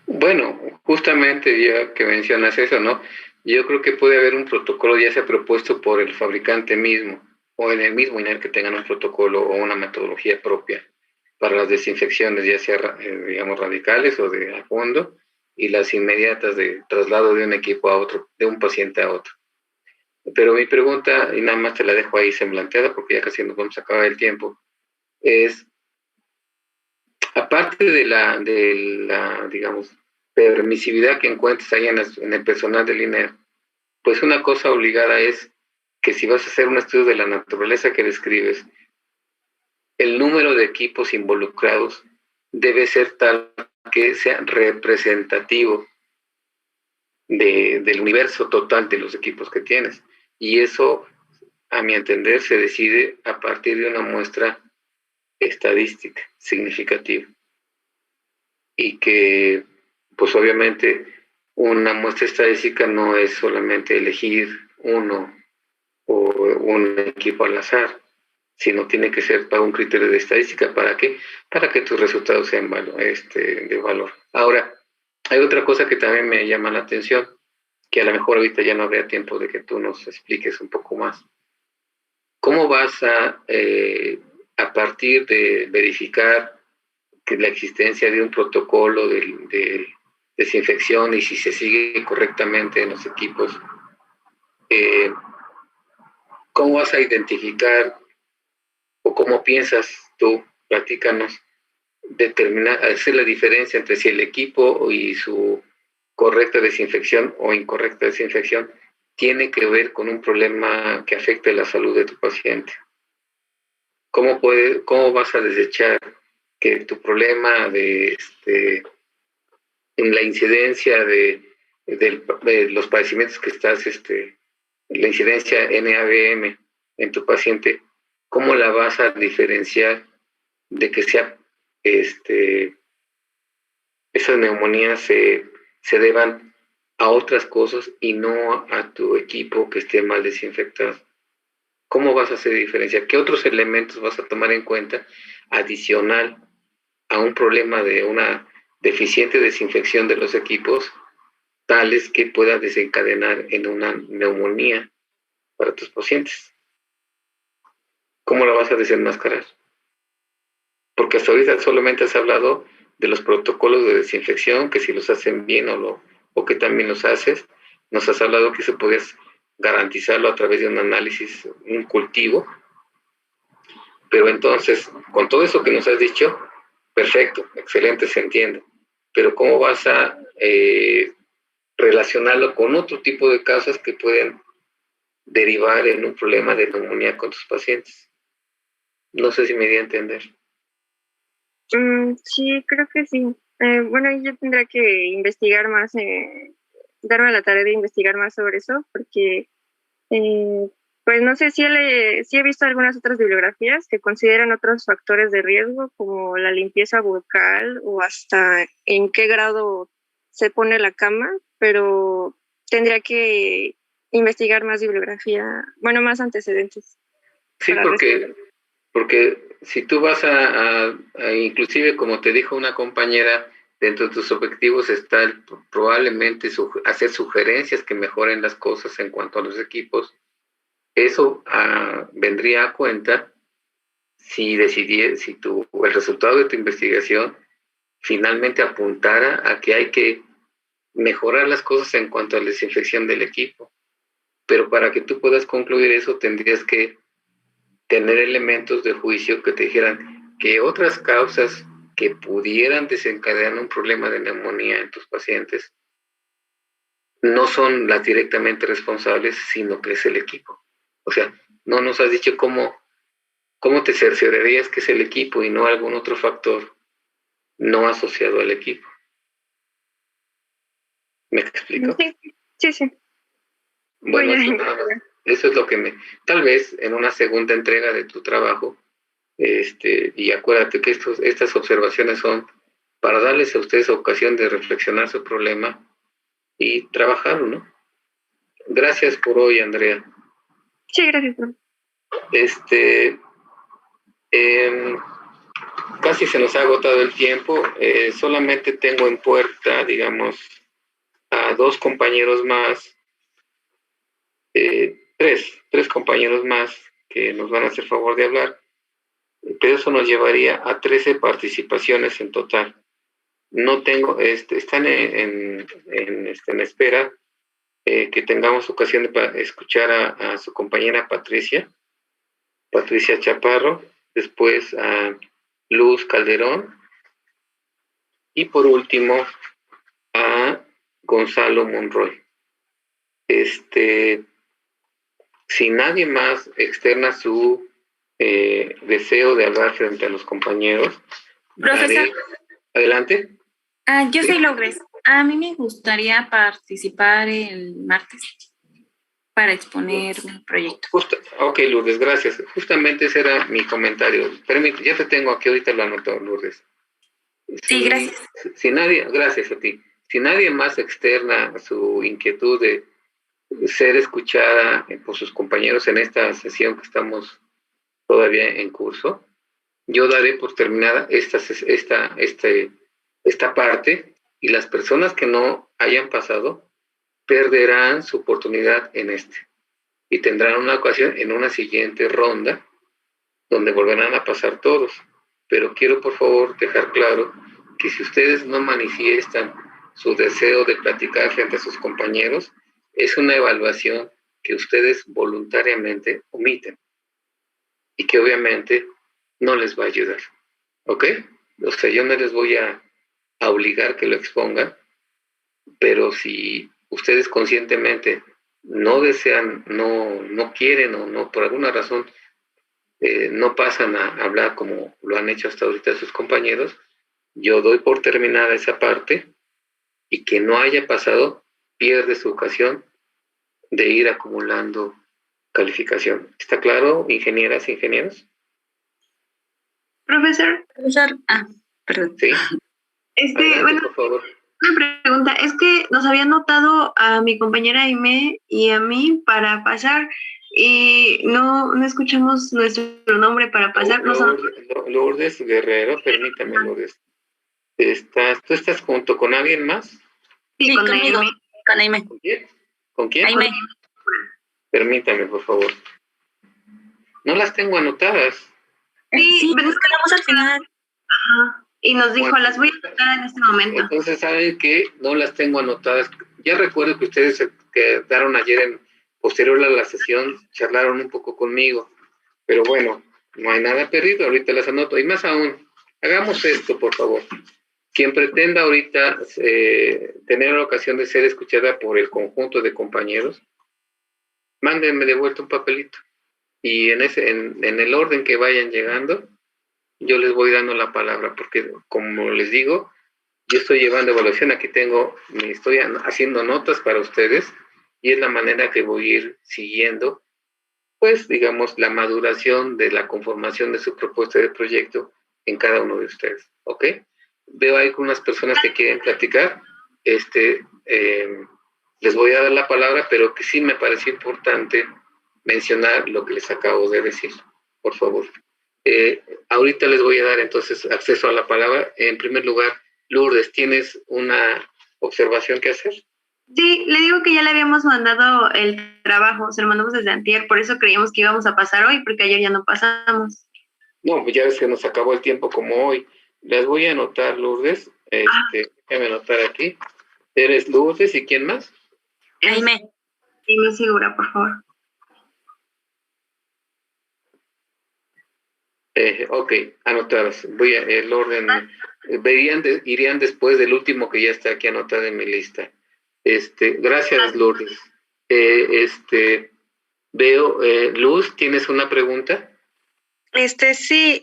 Bueno, justamente ya que mencionas eso, ¿no? Yo creo que puede haber un protocolo ya sea propuesto por el fabricante mismo o en el mismo INER que tengan un protocolo o una metodología propia para las desinfecciones, ya sea, digamos, radicales o de a fondo, y las inmediatas de traslado de un equipo a otro, de un paciente a otro. Pero mi pregunta, y nada más te la dejo ahí semblanteada porque ya casi nos vamos a acabar el tiempo, es, aparte de la digamos, permisividad que encuentres ahí en el personal del INER, pues una cosa obligada es que si vas a hacer un estudio de la naturaleza que describes, el número de equipos involucrados debe ser tal que sea representativo del universo total de los equipos que tienes. Y eso, a mi entender, se decide a partir de una muestra estadística significativa. Y que, pues obviamente, una muestra estadística no es solamente elegir uno o un equipo al azar, sino tiene que ser para un criterio de estadística. ¿Para qué? Para que tus resultados sean de valor. Ahora, hay otra cosa que también me llama la atención, que a lo mejor ahorita ya no habría tiempo de que tú nos expliques un poco más. ¿Cómo vas a partir de verificar que la existencia de un protocolo de desinfección y si se sigue correctamente en los equipos, cómo vas a identificar o cómo piensas tú, platícanos, determinar, hacer la diferencia entre si el equipo y su correcta desinfección o incorrecta desinfección tiene que ver con un problema que afecte la salud de tu paciente? ¿Cómo vas a desechar que tu problema en la incidencia de los padecimientos que estás, la incidencia NABM en tu paciente, cómo la vas a diferenciar de que sea esas neumonías se deban a otras cosas y no a tu equipo que esté mal desinfectado? ¿Cómo vas a hacer diferencia? ¿Qué otros elementos vas a tomar en cuenta adicional a un problema de una deficiente desinfección de los equipos, tales que pueda desencadenar en una neumonía para tus pacientes? ¿Cómo la vas a desenmascarar? Porque hasta ahorita solamente has hablado de los protocolos de desinfección, que si los hacen bien o que también los haces. Nos has hablado que eso podías garantizarlo a través de un análisis, un cultivo. Pero entonces, con todo eso que nos has dicho, perfecto, excelente, se entiende. Pero ¿cómo vas a relacionarlo con otro tipo de causas que pueden derivar en un problema de neumonía con tus pacientes? No sé si me di a entender. Sí, creo que sí. Bueno, yo tendría que investigar más, darme la tarea de investigar más sobre eso, porque pues no sé si he visto algunas otras bibliografías que consideran otros factores de riesgo, como la limpieza bucal o hasta en qué grado se pone la cama, pero tendría que investigar más bibliografía, bueno, más antecedentes. Sí, porque si tú vas a inclusive, como te dijo una compañera, dentro de tus objetivos está probablemente hacer sugerencias que mejoren las cosas en cuanto a los equipos. Eso vendría a cuenta si el resultado de tu investigación finalmente apuntara a que hay que mejorar las cosas en cuanto a la desinfección del equipo. Pero para que tú puedas concluir eso, tendrías que tener elementos de juicio que te dijeran que otras causas que pudieran desencadenar un problema de neumonía en tus pacientes no son las directamente responsables, sino que es el equipo. O sea, no nos has dicho cómo te cerciorarías que es el equipo y no algún otro factor no asociado al equipo. ¿Me explico? Sí. Bueno, eso es lo que tal vez en una segunda entrega de tu trabajo, y acuérdate que estas observaciones son para darles a ustedes ocasión de reflexionar su problema y trabajarlo, ¿no? Gracias por hoy, Andrea. Sí, gracias. Casi se nos ha agotado el tiempo. Solamente tengo en puerta, digamos, a 2 compañeros más, tres compañeros más que nos van a hacer favor de hablar. pero eso nos llevaría a 13 participaciones en total. No tengo, están en espera que tengamos ocasión de escuchar a su compañera Patricia Chaparro, después a Luz Calderón y por último a Gonzalo Monroy. Si nadie más externa su deseo de hablar frente a los compañeros, Profesor. Adelante. Yo soy Logres. A mí me gustaría participar el martes para exponer mi proyecto. Ok, Lourdes, gracias. Justamente ese era mi comentario. Permíteme, ya te tengo aquí, ahorita lo anoto, Lourdes. Sí, gracias. Gracias a ti. Si nadie más externa su inquietud de ser escuchada por sus compañeros en esta sesión que estamos todavía en curso, yo daré por terminada esta parte, y las personas que no hayan pasado perderán su oportunidad en y tendrán una ocasión en una siguiente ronda donde volverán a pasar todos. Pero quiero por favor dejar claro que si ustedes no manifiestan su deseo de platicar frente a sus compañeros, es una evaluación que ustedes voluntariamente omiten y que obviamente no les va a ayudar. ¿Ok? O sea, yo no les voy a obligar que lo expongan, pero si ustedes conscientemente no desean, no quieren o no por alguna razón no pasan a hablar como lo han hecho hasta ahorita sus compañeros, yo doy por terminada esa parte, y que no haya pasado pierde su ocasión de ir acumulando calificación. ¿Está claro, ingenieras, ingenieros? Profesor. Perdón. Sí. Adelante, Bueno, por favor. Una pregunta, es que nos habían notado a mi compañera Aime y a mí para pasar y no escuchamos nuestro nombre para pasar. Lourdes Guerrero, permítame, Lourdes. ¿Tú estás junto con alguien más? Sí, con conmigo, Aime. con Aime. ¿Con quién? Aime. Permítame, por favor. No las tengo anotadas. Sí, pero es que vamos al final. Ajá. Y nos dijo, bueno, las voy a anotar en este momento. Entonces, ¿saben qué? No las tengo anotadas. Ya recuerdo que ustedes se quedaron ayer posterior a la sesión, charlaron un poco conmigo. Pero bueno, no hay nada perdido, ahorita las anoto. Y más aún, hagamos esto, por favor. Quien pretenda ahorita tener la ocasión de ser escuchada por el conjunto de compañeros, mándenme de vuelta un papelito. Y en el orden que vayan llegando, yo les voy dando la palabra, porque como les digo, yo estoy llevando evaluación, aquí estoy haciendo notas para ustedes, y es la manera que voy a ir siguiendo, pues, digamos, la maduración de la conformación de su propuesta de proyecto en cada uno de ustedes, ¿ok? Veo ahí con unas personas que quieren platicar, les voy a dar la palabra, pero que sí me pareció importante mencionar lo que les acabo de decir, por favor. Ahorita les voy a dar entonces acceso a la palabra. En primer lugar, Lourdes, ¿tienes una observación que hacer? Sí, le digo que ya le habíamos mandado el trabajo, se lo mandamos desde antier, por eso creíamos que íbamos a pasar hoy, porque ayer ya no pasamos. No, pues ya ves que nos acabó el tiempo como hoy. Las voy a anotar, Lourdes. Déjame anotar aquí. ¿Eres Lourdes y quién más? Aime. Aime Segura, por favor. Ok, anotadas. El orden. Irían después del último que ya está aquí anotado en mi lista. Gracias, Lourdes. Veo, Luz, ¿tienes una pregunta? Sí,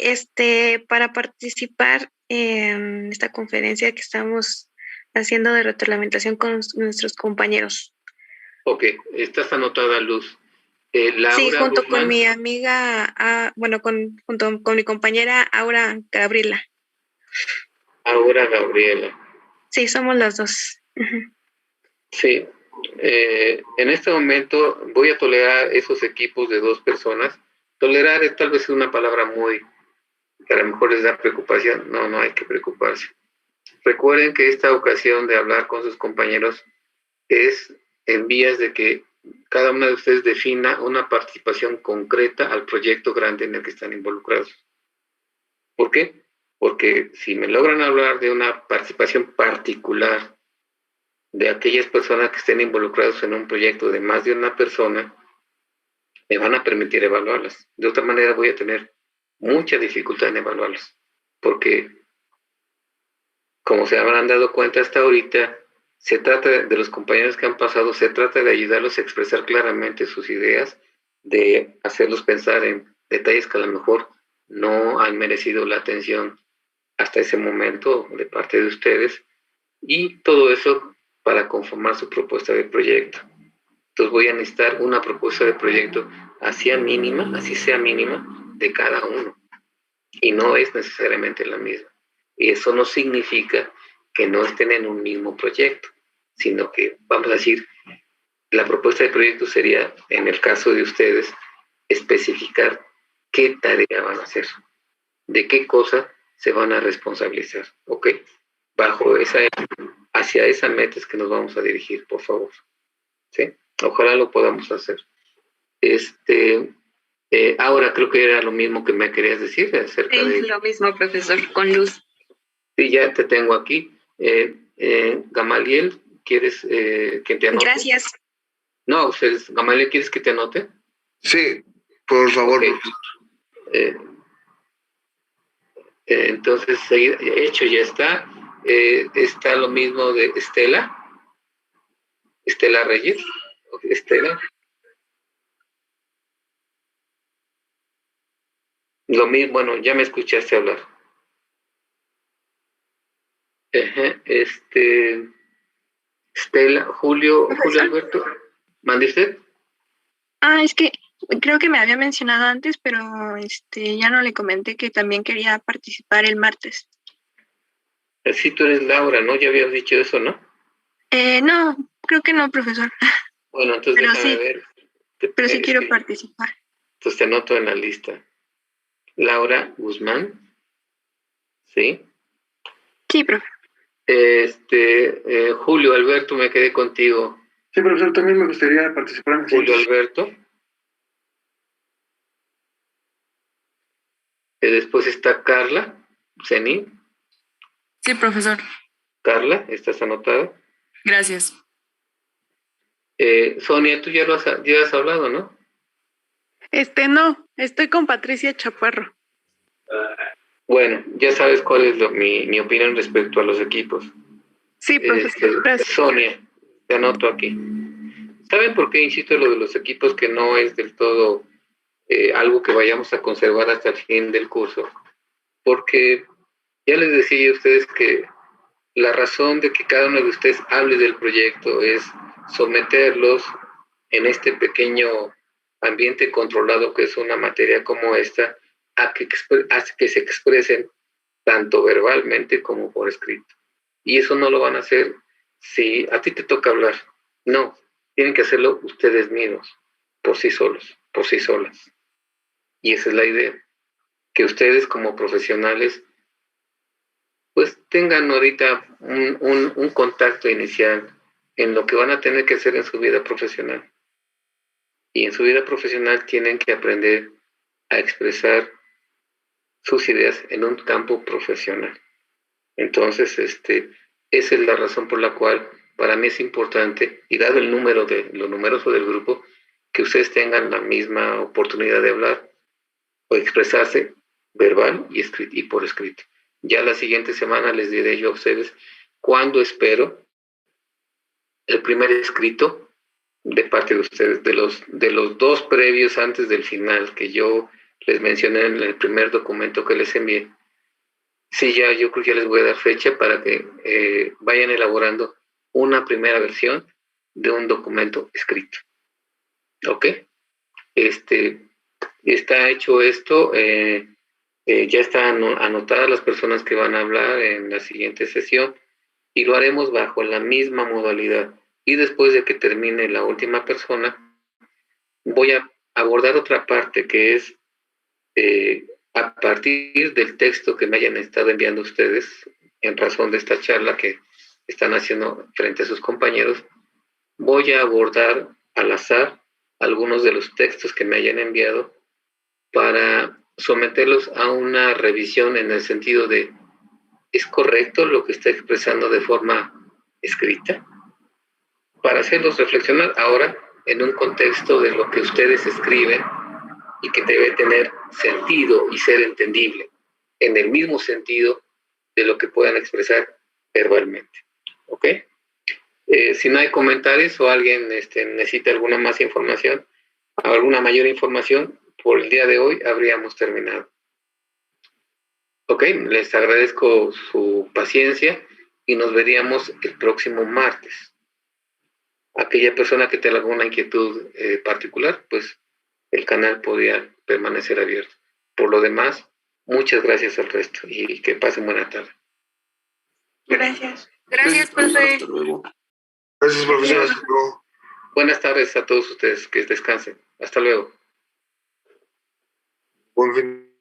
para participar en esta conferencia que estamos haciendo de retroalimentación con nuestros compañeros. Ok, estás anotada, Luz. Laura sí, junto Guzmán, con mi amiga, junto con mi compañera Aura Gabriela. Aura Gabriela. Sí, somos las dos. Uh-huh. Sí, en este momento voy a tolerar esos equipos de dos personas. Tolerar es tal vez una palabra que a lo mejor les da preocupación. No hay que preocuparse. Recuerden que esta ocasión de hablar con sus compañeros es en vías de que cada uno de ustedes defina una participación concreta al proyecto grande en el que están involucrados. ¿Por qué? Porque si me logran hablar de una participación particular de aquellas personas que estén involucradas en un proyecto de más de una persona, me van a permitir evaluarlas. De otra manera voy a tener mucha dificultad en evaluarlas, porque como se habrán dado cuenta hasta ahorita, se trata de los compañeros que han pasado, se trata de ayudarlos a expresar claramente sus ideas, de hacerlos pensar en detalles que a lo mejor no han merecido la atención hasta ese momento de parte de ustedes, y todo eso para conformar su propuesta de proyecto. Entonces voy a necesitar una propuesta de proyecto así sea mínima, de cada uno, y no es necesariamente la misma. Y eso no significa que no estén en un mismo proyecto, sino que, vamos a decir, la propuesta de proyecto sería, en el caso de ustedes, especificar qué tarea van a hacer, de qué cosa se van a responsabilizar, ¿ok? Hacia esa meta es que nos vamos a dirigir, por favor, ¿sí? Ojalá lo podamos hacer. Ahora creo que era lo mismo que me querías decir acerca Sí, de... lo mismo, profesor, con luz. Sí, ya te tengo aquí. Gamaliel, ¿quieres que te anote? Gracias. No, Gamaliel, ¿quieres que te anote? Sí, por favor. Okay. Entonces, hecho ya está. Está lo mismo de Estela Reyes. Estela. Lo mismo, bueno, ya me escuchaste hablar. Estela, Julio Alberto, ¿mande usted? Es que creo que me había mencionado antes, pero ya no le comenté que también quería participar el martes. Sí, tú eres Laura, ¿no? Ya habías dicho eso, ¿no? No, creo que no, profesor. Bueno, entonces pero déjame sí, ver. Pero sí quiero participar. Entonces te anoto en la lista. Laura Guzmán. ¿Sí? Sí, profe. Julio Alberto, me quedé contigo. Sí, profesor, también me gustaría participar en Julio Alberto. Después está Carla Zení. Sí, profesor. Carla, ¿estás anotada? Gracias. Sonia, tú ya has hablado, ¿no? No, estoy con Patricia Chaparro. Bueno, ya sabes cuál es mi opinión respecto a los equipos. Sí, profesor. Gracias. Sonia, te anoto aquí. ¿Saben por qué insisto en lo de los equipos, que no es del todo algo que vayamos a conservar hasta el fin del curso? Porque ya les decía a ustedes que la razón de que cada uno de ustedes hable del proyecto es someterlos en este pequeño ambiente controlado que es una materia como esta, a que se expresen tanto verbalmente como por escrito. Y eso no lo van a hacer si a ti te toca hablar. No, tienen que hacerlo ustedes mismos, por sí solos, por sí solas. Y esa es la idea, que ustedes como profesionales pues tengan ahorita un contacto inicial en lo que van a tener que hacer en su vida profesional. Y en su vida profesional tienen que aprender a expresar sus ideas en un campo profesional. Entonces, esa es la razón por la cual para mí es importante, y dado lo numeroso del grupo, que ustedes tengan la misma oportunidad de hablar o expresarse verbal y por escrito. Ya la siguiente semana les diré yo a ustedes cuándo espero el primer escrito de parte de ustedes, de los dos previos antes del final que yo les mencioné en el primer documento que les envié. Sí, yo creo que ya les voy a dar fecha para que vayan elaborando una primera versión de un documento escrito. ¿Ok? Está hecho esto, ya están anotadas las personas que van a hablar en la siguiente sesión y lo haremos bajo la misma modalidad. Y después de que termine la última persona, voy a abordar otra parte que es a partir del texto que me hayan estado enviando ustedes en razón de esta charla que están haciendo frente a sus compañeros, voy a abordar al azar algunos de los textos que me hayan enviado para someterlos a una revisión en el sentido de, ¿es correcto lo que está expresando de forma escrita? Para hacerlos reflexionar ahora en un contexto de lo que ustedes escriben y que debe tener sentido y ser entendible, en el mismo sentido de lo que puedan expresar verbalmente. ¿Ok? Si no hay comentarios o alguien necesita alguna más información, alguna mayor información, por el día de hoy habríamos terminado. Ok, les agradezco su paciencia y nos veríamos el próximo martes. Aquella persona que tenga alguna inquietud particular, pues el canal podría permanecer abierto. Por lo demás, muchas gracias al resto y que pasen buena tarde. Gracias. Gracias, profe. Hasta luego. Gracias, profesor. Hasta luego. Buenas tardes a todos ustedes, que descansen. Hasta luego. Buen fin.